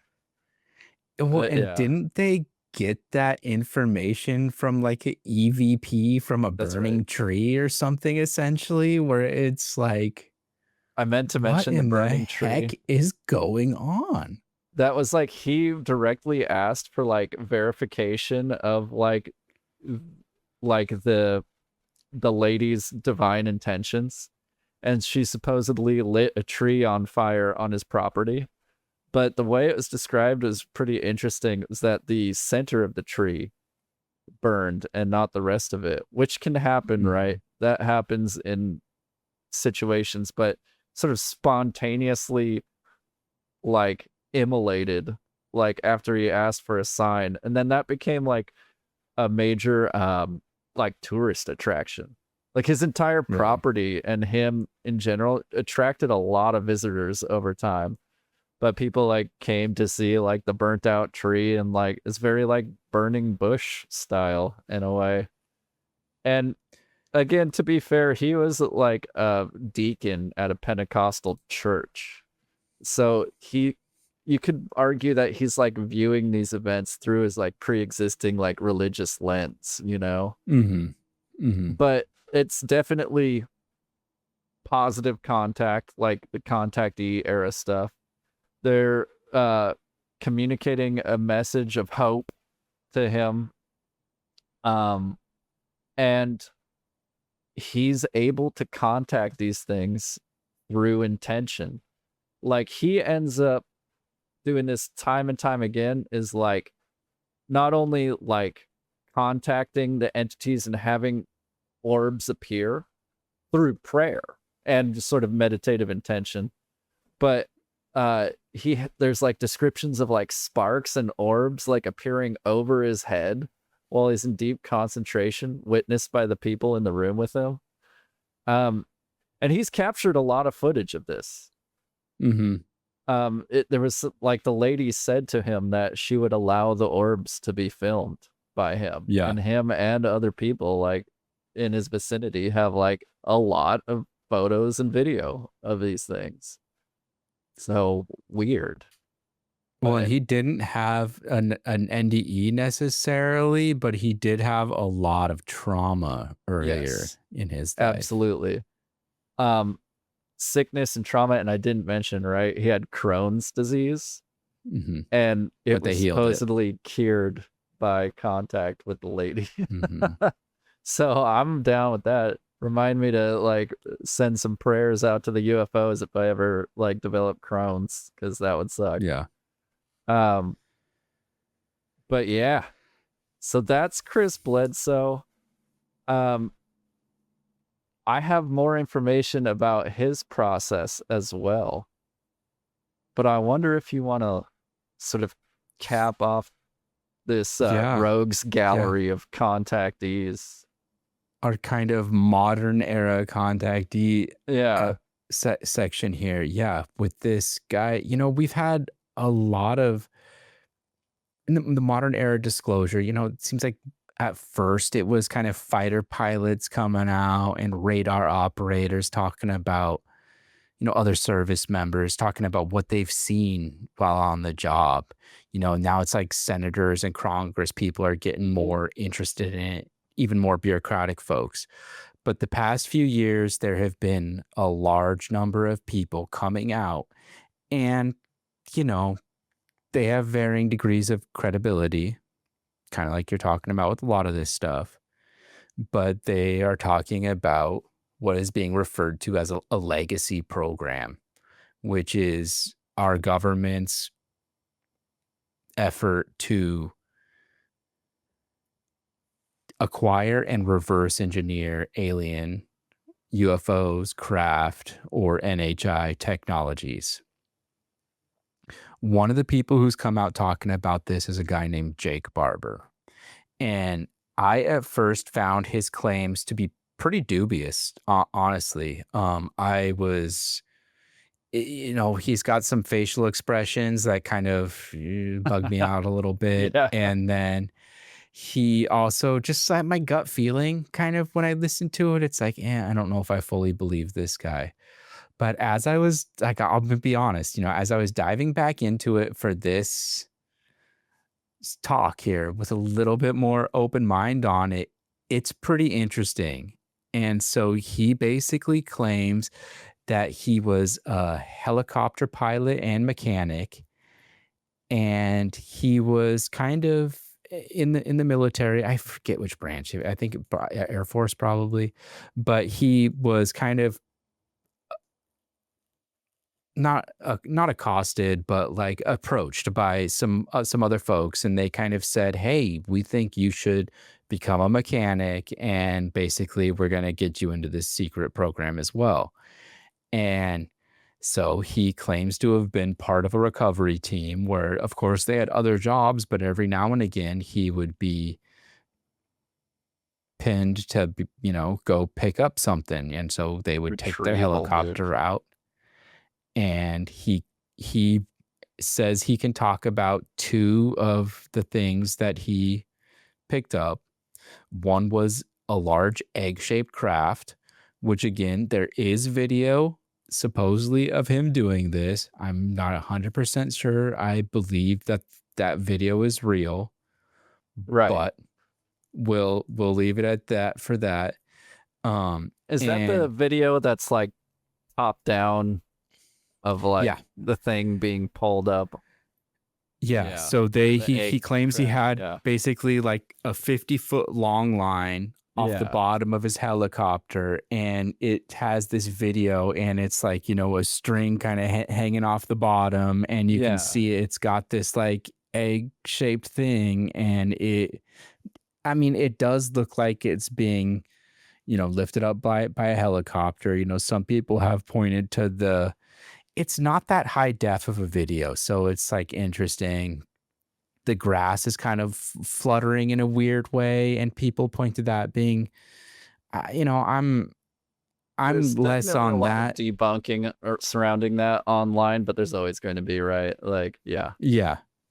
Well, But, and yeah. didn't they get that information from like an EVP from a That's burning right. tree or something, essentially, where it's like, I meant to what mention the in the burning heck tree. is going on? That was like, he directly asked for like verification of like the lady's divine intentions, and she supposedly lit a tree on fire on his property. But the way it was described was pretty interesting, was that the center of the tree burned and not the rest of it, which can happen, right? That happens in situations, but sort of spontaneously like immolated, like after he asked for a sign. And then that became like a major like tourist attraction. Like his entire property and him in general attracted a lot of visitors over time. But people like came to see like the burnt out tree, and like it's very like burning bush style in a way. And again, to be fair, he was like a deacon at a Pentecostal church. So you could argue that he's like viewing these events through his like pre-existing like religious lens, you know? But it's definitely positive contact, like the contactee era stuff. They're communicating a message of hope to him. And he's able to contact these things through intention. Like he ends up doing this time and time again, is like not only like contacting the entities and having orbs appear through prayer and sort of meditative intention, but there's like descriptions of like sparks and orbs like appearing over his head while he's in deep concentration, witnessed by the people in the room with him. And he's captured a lot of footage of this. There was like, the lady said to him that she would allow the orbs to be filmed by him. And him and other people like in his vicinity have like a lot of photos and video of these things. So weird. Well, and he didn't have an NDE necessarily, but he did have a lot of trauma earlier in his life. Absolutely. Sickness and trauma, and I didn't mention, right? He had Crohn's disease, and it was supposedly cured by contact with the lady. So I'm down with that. Remind me to like send some prayers out to the UFOs if I ever like develop Crohn's, because that would suck. But yeah, so that's Chris Bledsoe. I have more information about his process as well, but I wonder if you want to sort of cap off this rogues gallery of contactees. Our kind of modern era contactee section here. Yeah, with this guy, you know, we've had a lot of in the modern era disclosure. You know, it seems like at first it was kind of fighter pilots coming out and radar operators talking about, you know, other service members talking about what they've seen while on the job. You know, now it's like senators and Congress people are getting more interested in it, even more bureaucratic folks. But the past few years, there have been a large number of people coming out, and, you know, they have varying degrees of credibility, kind of like you're talking about with a lot of this stuff. But they are talking about what is being referred to as a legacy program, which is our government's effort to acquire and reverse engineer alien UFOs, craft, or NHI technologies. One of the people who's come out talking about this is a guy named Jake Barber. And I at first found his claims to be pretty dubious, honestly. I was, he's got some facial expressions that kind of bug me out a little bit. Yeah. And then he also just like my gut feeling kind of when I listened to it, it's like, I don't know if I fully believe this guy. But as I was like, I'll be honest, as I was diving back into it for this talk here with a little bit more open mind on it, it's pretty interesting. And so he basically claims that he was a helicopter pilot and mechanic, and he was kind of in the military. I forget which branch. I think Air Force probably, but he was kind of not accosted, but like approached by some other folks, and they kind of said, "Hey, we think you should become a mechanic, and basically we're going to get you into this secret program as well." And so he claims to have been part of a recovery team where, of course, they had other jobs, but every now and again he would be pinned to, go pick up something. And so they would take their Retrieval, helicopter out. And he says he can talk about two of the things that he picked up. One was a large egg-shaped craft, which again, there is video supposedly of him doing this. I'm not 100% sure. I believe that video is real. Right. But we'll leave it at that for that. Is that the video that's like top down of like the thing being pulled up? Yeah. So he claims he had basically like a 50-foot long line off the bottom of his helicopter, and it has this video, and it's like, a string kind of hanging off the bottom, and you can see it's got this like egg-shaped thing, and it does look like it's being, lifted up by a helicopter. Some people have pointed to it's not that high def of a video, so it's like interesting. The grass is kind of fluttering in a weird way, and people point to that being, I'm There's less definitely on a lot that. of debunking or surrounding that online, but there's always going to be, right? Like, yeah.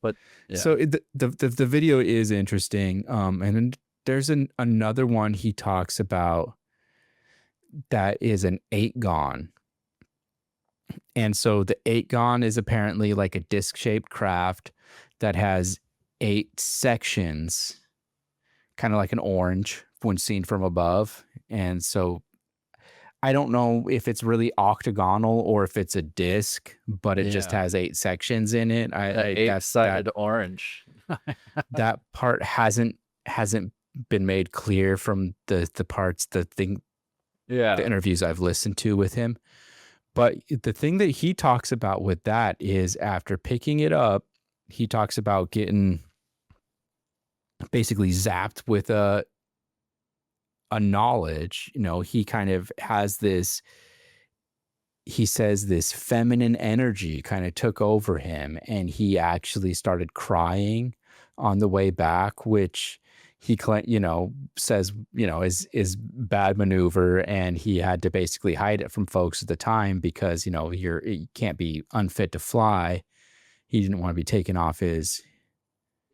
But So the video is interesting. And then there's another one he talks about that is an 8-gon. And so the 8-gon is apparently like a disc-shaped craft that has 8 sections, kind of like an orange when seen from above. And so I don't know if it's really octagonal or if it's a disc, but it just has 8 sections in it. Eight-sided orange. That part hasn't been made clear from the interviews I've listened to with him. But the thing that he talks about with that is after picking it up, he talks about getting basically zapped with a knowledge. He kind of has this, he says this feminine energy kind of took over him, and he actually started crying on the way back, which he says, is bad maneuver, and he had to basically hide it from folks at the time because, you can't be unfit to fly. He didn't want to be taken off his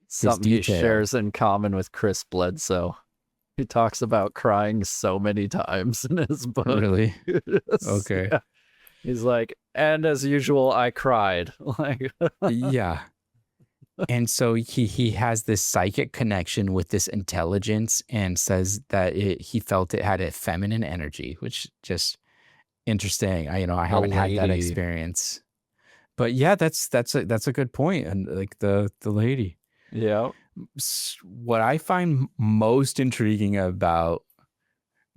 Something he detail. shares in common with Chris Bledsoe. He talks about crying so many times in his book. Really? Okay. Yeah. He's like, and as usual, I cried. Like, yeah. And so he has this psychic connection with this intelligence and says that he felt it had a feminine energy, which just interesting. I haven't had that lady. experience. But yeah, that's a good point. And like the lady. Yeah. What I find most intriguing about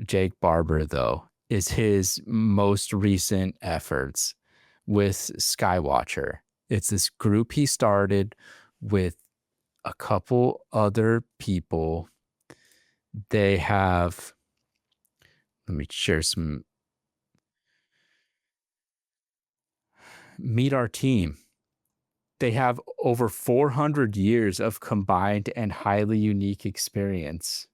Jake Barber, though, is his most recent efforts with Skywatcher. It's this group he started with a couple other people. They have, let me share some. Meet our team. They have over 400 years of combined and highly unique experience.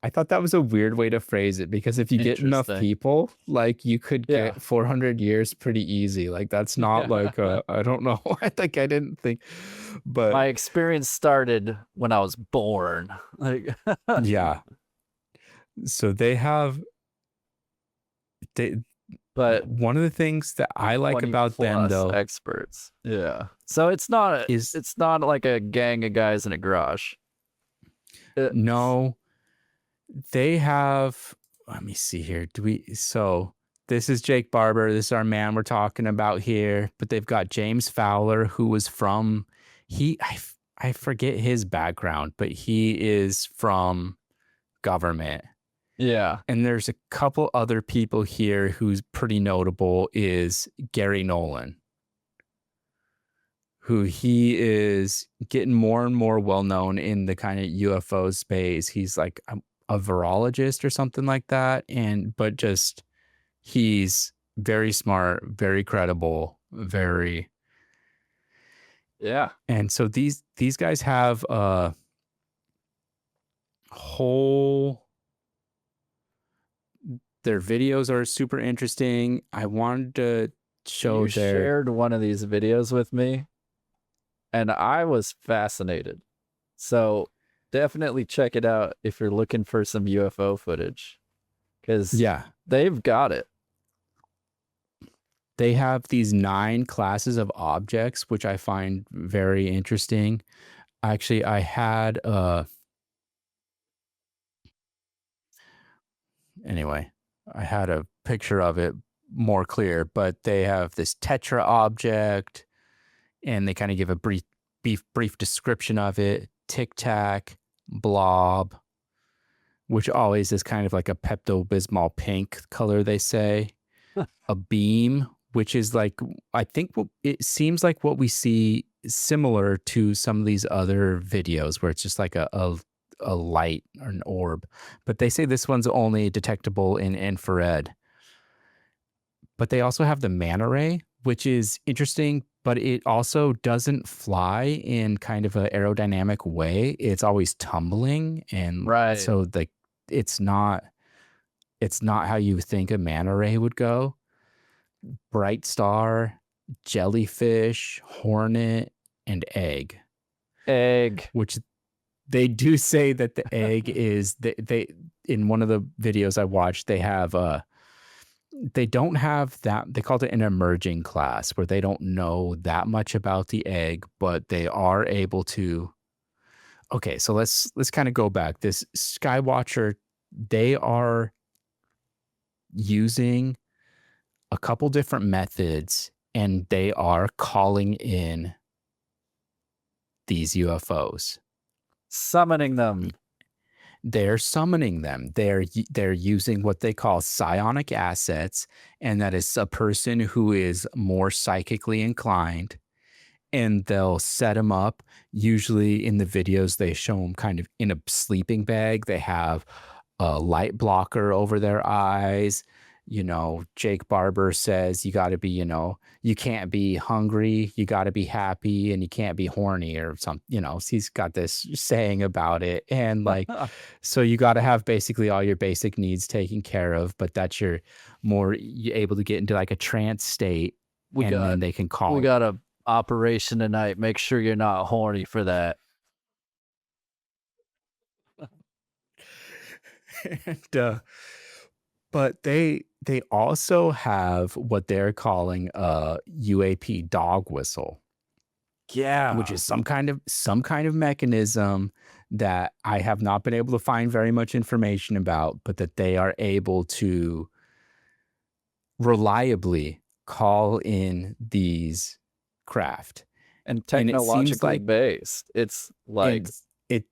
I thought that was a weird way to phrase it, because if you get enough Interesting. people, like you could Yeah. get 400 years pretty easy. Like that's not like I don't know. I didn't think, but My experience started when I was born. Like, yeah. So they but one of the things that I like 20 about them plus though experts. Yeah. So it's not like a gang of guys in a garage. No, they have, let me see here. So this is Jake Barber. This is our man we're talking about here. But they've got James Fowler, who was from, I forget his background, but he is from government. Yeah. And there's a couple other people here who's pretty notable is Gary Nolan, who he is getting more and more well-known in the kind of UFO space. He's like a virologist or something like that. But just, he's very smart, very credible, very. Yeah. And so these guys have a whole, their videos are super interesting. I wanted to show you shared one of these videos with me, and I was fascinated. So definitely check it out if you're looking for some UFO footage, because they've got it. They have these 9 classes of objects, which I find very interesting. Actually, I had I had a picture of it more clear, but they have this tetra object, and they kind of give a brief description of it. Tic Tac, blob, which always is kind of like a Pepto-Bismol pink color, they say. A beam, which is like, I think it seems like what we see similar to some of these other videos where it's just like a light or an orb. But they say this one's only detectable in infrared. But they also have the manta ray, which is interesting, but it also doesn't fly in kind of an aerodynamic way. It's always tumbling. And so like it's not how you think a manta ray would go. Bright star, jellyfish, hornet, and egg. Which they do say that the egg is they in one of the videos I watched, they have they don't have that, they called it an emerging class, where they don't know that much about the egg, but they are able to. Okay, so let's kind of go back. This Skywatcher, they are using a couple different methods, and they are calling in these UFOs. Summoning them. They're summoning them. They're using what they call psionic assets, and that is a person who is more psychically inclined, and they'll set them up. Usually in the videos, they show them kind of in a sleeping bag. They have a light blocker over their eyes. Jake Barber says you got to be, you can't be hungry, you got to be happy, and you can't be horny or something. He's got this saying about it. And like, so you got to have basically all your basic needs taken care of, but that you're able to get into like a trance state. Then they can call. We got a operation tonight. Make sure you're not horny for that. And, but they also have what they're calling a UAP dog whistle. Yeah. which is some kind of mechanism that I have not been able to find very much information about, but that they are able to reliably call in these craft. And And it seems technologically like based. It's like and it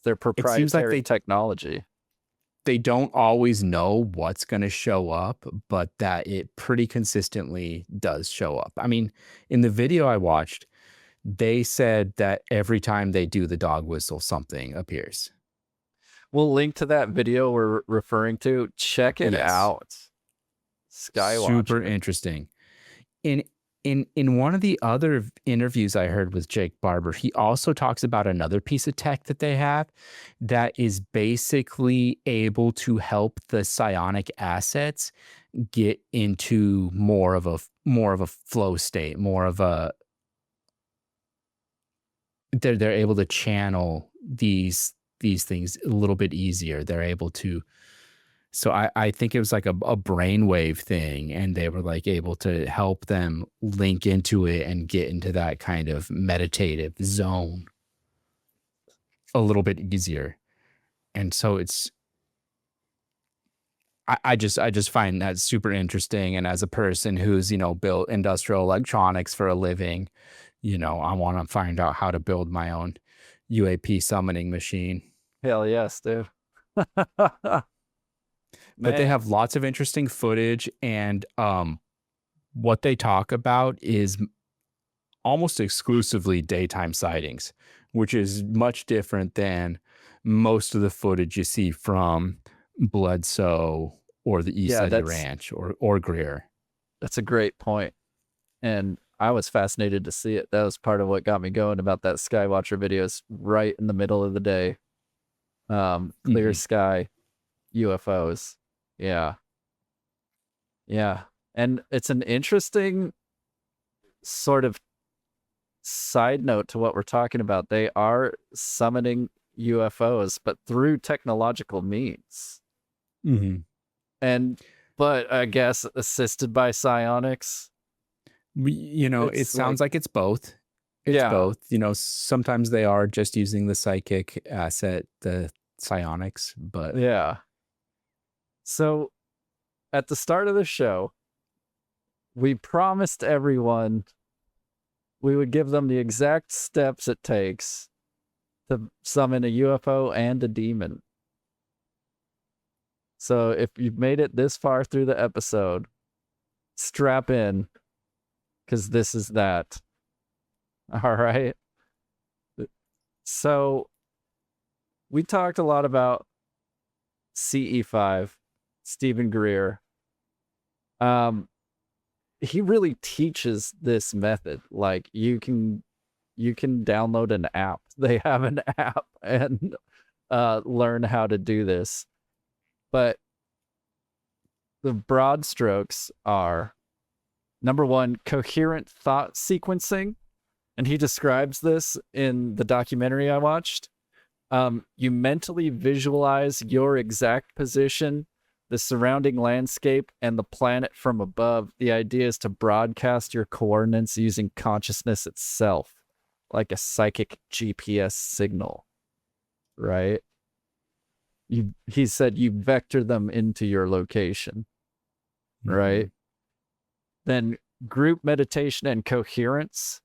their it seems like proprietary technology. they don't always know what's going to show up, but that it pretty consistently does show up. I mean, in the video I watched, they said that every time they do the dog whistle, something appears. We'll link to that video we're referring to. Check it Yes. out. Skywatcher. Super interesting. In one of the other interviews I heard with Jake Barber, he also talks about another piece of tech that they have that is basically able to help the psionic assets get into more of a flow state, more of a they're able to channel these things a little bit easier. They're able to. So I think it was like a brainwave thing, and they were like able to help them link into it and get into that kind of meditative zone a little bit easier. And so it's, I just find that super interesting. And as a person who's, built industrial electronics for a living, I want to find out how to build my own UAP summoning machine. Hell yes, dude. But they have lots of interesting footage, and what they talk about is almost exclusively daytime sightings, which is much different than most of the footage you see from Bledsoe or the East Side Ranch or Greer. That's a great point. And I was fascinated to see it. That was part of what got me going about that Skywatcher videos right in the middle of the day. Clear sky, UFOs. Yeah. Yeah. And it's an interesting sort of side note to what we're talking about. They are summoning UFOs, but through technological means. But I guess assisted by psionics. It sounds like it's both. It's both. Sometimes they are just using the psychic asset, the psionics, but yeah. So, at the start of the show, we promised everyone we would give them the exact steps it takes to summon a UFO and a demon. So, if you've made it this far through the episode, strap in, because this is that. All right? So, we talked a lot about CE-5. Stephen Greer. He really teaches this method. Like you can download an app. They have an app and learn how to do this. But the broad strokes are, number one, coherent thought sequencing. And he describes this in the documentary I watched. You mentally visualize your exact position, the surrounding landscape, and the planet from above. The idea is to broadcast your coordinates using consciousness itself, like a psychic GPS signal, right? He said you vector them into your location, right? Then group meditation and coherence.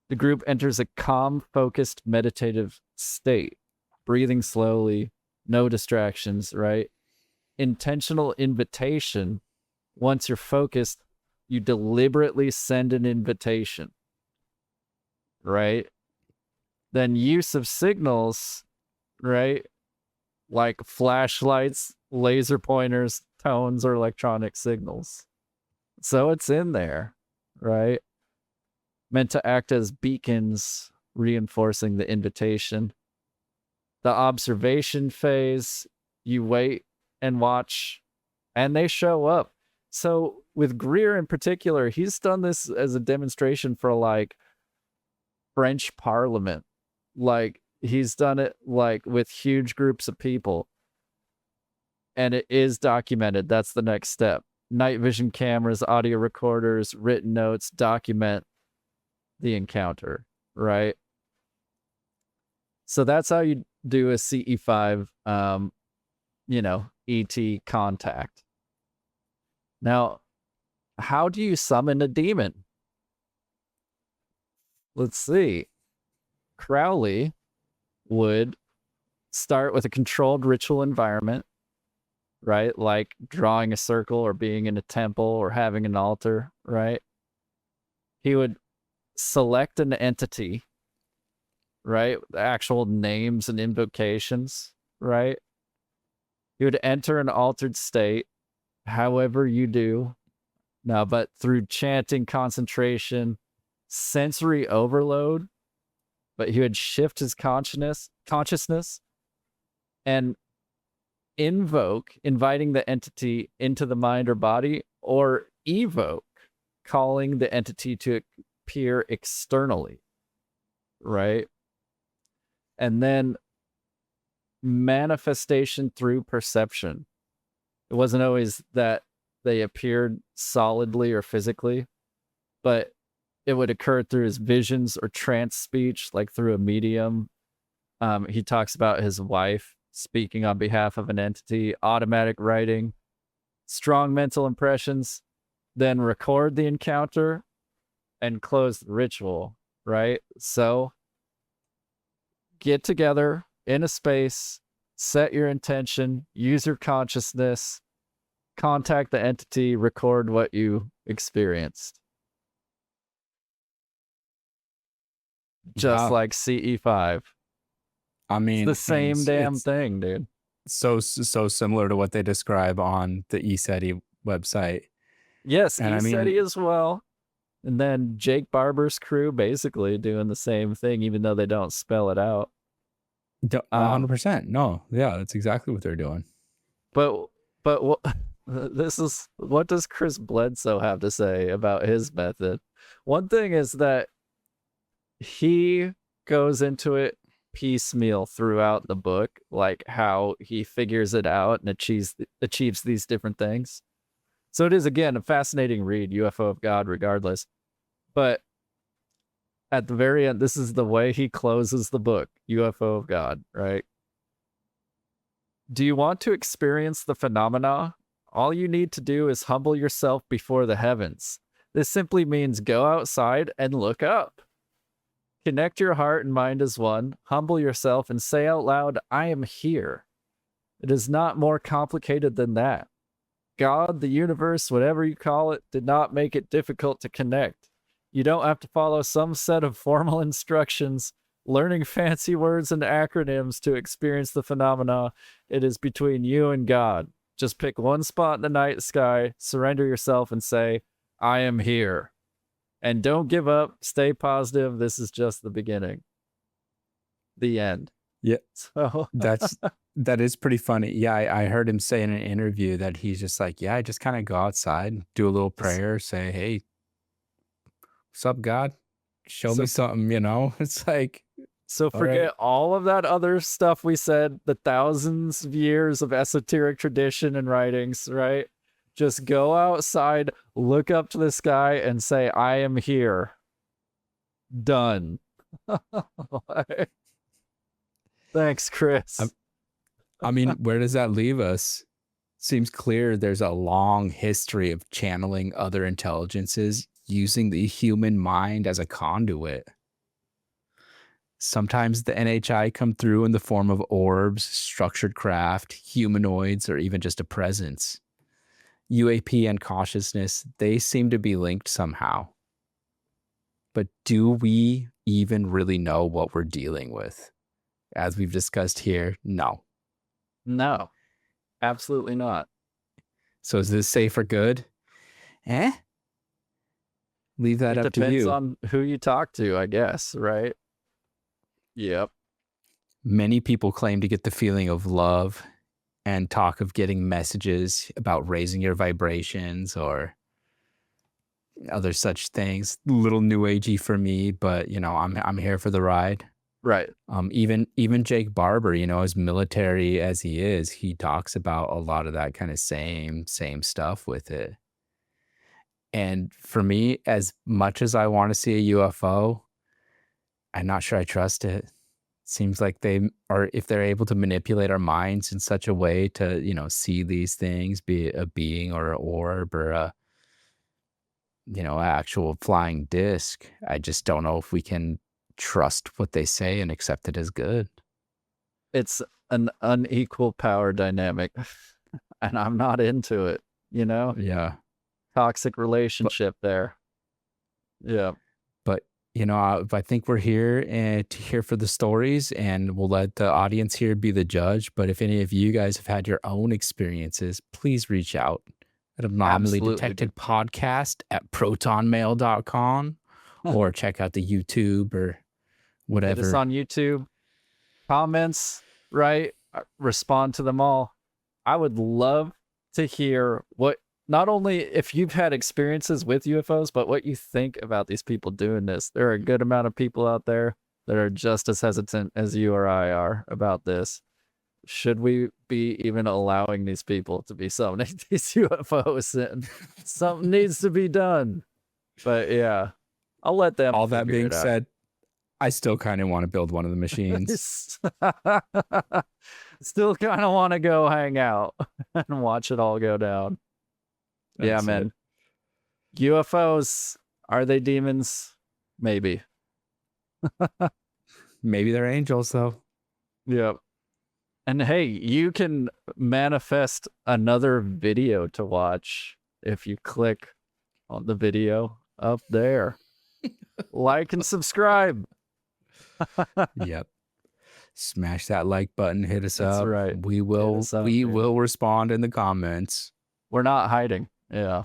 The group enters a calm, focused, meditative state, breathing slowly, no distractions, right? Intentional invitation. Once you're focused, you deliberately send an invitation, right? Then use of signals, right? Like flashlights, laser pointers, tones, or electronic signals. So it's in there, right? Meant to act as beacons, reinforcing the invitation. The observation phase, you wait and watch, and they show up. So with Greer in particular, he's done this as a demonstration for like French Parliament. Like he's done it like with huge groups of people. And it is documented. That's the next step. Night vision cameras, audio recorders, written notes document the encounter, right? So that's how you do a CE-5, ET contact. Now, how do you summon a demon? Let's see. Crowley would start with a controlled ritual environment, right? Like drawing a circle or being in a temple or having an altar, right? He would select an entity, right? The actual names and invocations, right? He would enter an altered state, however you do. Now, but through chanting, concentration, sensory overload, but he would shift his consciousness and invoke, inviting the entity into the mind or body, or evoke, calling the entity to appear externally, right? And then manifestation through perception. It wasn't always that they appeared solidly or physically, but it would occur through his visions or trance speech, like through a medium. He talks about his wife speaking on behalf of an entity, automatic writing, strong mental impressions, then record the encounter and close the ritual, right? So get together in a space, set your intention, use your consciousness, contact the entity, record what you experienced. Just like CE-5. I mean, It's the same damn it's thing, dude. so similar to what they describe on the ESETI website. Yes, And I ESETI mean- as well. And then Jake Barber's crew basically doing the same thing, even though they don't spell it out. 100%. No, yeah, that's exactly what they're doing. But this is what does Chris Bledsoe have to say about his method? One thing is that he goes into it piecemeal throughout the book, like how he figures it out and achieves these different things. So it is, again, a fascinating read, UFO of God, regardless. But at the very end, this is the way he closes the book, UFO of God, right? Do you want to experience the phenomena? All you need to do is humble yourself before the heavens. This simply means go outside and look up. Connect your heart and mind as one, humble yourself, and say out loud, I am here. It is not more complicated than that. God, the universe, whatever you call it, did not make it difficult to connect. You don't have to follow some set of formal instructions, learning fancy words and acronyms to experience the phenomena. It is between you and God. Just pick one spot in the night sky, surrender yourself, and say, I am here. And don't give up. Stay positive. This is just the beginning. The end. Yeah. So that is pretty funny. Yeah, I heard him say in an interview that he's just like, yeah, I just kind of go outside, do a little prayer, say, hey, what's up, God? Show me something, you know? It's like, so forget all of that other stuff we said, the thousands of years of esoteric tradition and writings, right? Just go outside, look up to the sky, and say, I am here. Done. Thanks, Chris. I mean, where does that leave us? Seems clear there's a long history of channeling other intelligences using the human mind as a conduit. Sometimes the NHI come through in the form of orbs, structured craft, humanoids, or even just a presence. UAP and consciousness, they seem to be linked somehow. But do we even really know what we're dealing with? As we've discussed here, no. No, absolutely not. So is this safe or good? Leave that up to you. Depends on who you talk to, I guess, right? Yep. Many people claim to get the feeling of love and talk of getting messages about raising your vibrations or other such things. A little new agey for me, but you know, I'm here for the ride. Right. Even Jake Barber, you know, as military as he is, he talks about a lot of that kind of same stuff with it. And for me, as much as I want to see a UFO, I'm not sure I trust it. Seems like they are, if they're able to manipulate our minds in such a way to, see these things, be it a being or an orb or a, actual flying disc. I just don't know if we can trust what they say and accept it as good. It's an unequal power dynamic, and I'm not into it, Yeah. Toxic relationship there. Yeah. But, I think we're here to hear for the stories, and we'll let the audience here be the judge. But if any of you guys have had your own experiences, please reach out at Anomaly Detected Podcast at protonmail.com or check out the YouTube or whatever. Hit us on YouTube. Comments, right? Respond to them all. I would love to hear what, not only if you've had experiences with UFOs, but what you think about these people doing this. There are a good amount of people out there that are just as hesitant as you or I are about this. Should we be even allowing these people to be summoning these UFOs in? Something needs to be done. But yeah, I'll let them. All that being said, I still kind of want to build one of the machines. Still kind of want to go hang out and watch it all go down. Yeah, man. UFOs, are they demons? Maybe. Maybe they're angels, though. Yep. And hey, you can manifest another video to watch if you click on the video up there. Like and subscribe. Yep. Smash that like button, hit us That's up. right. We will respond in the comments. We're not hiding. Yeah.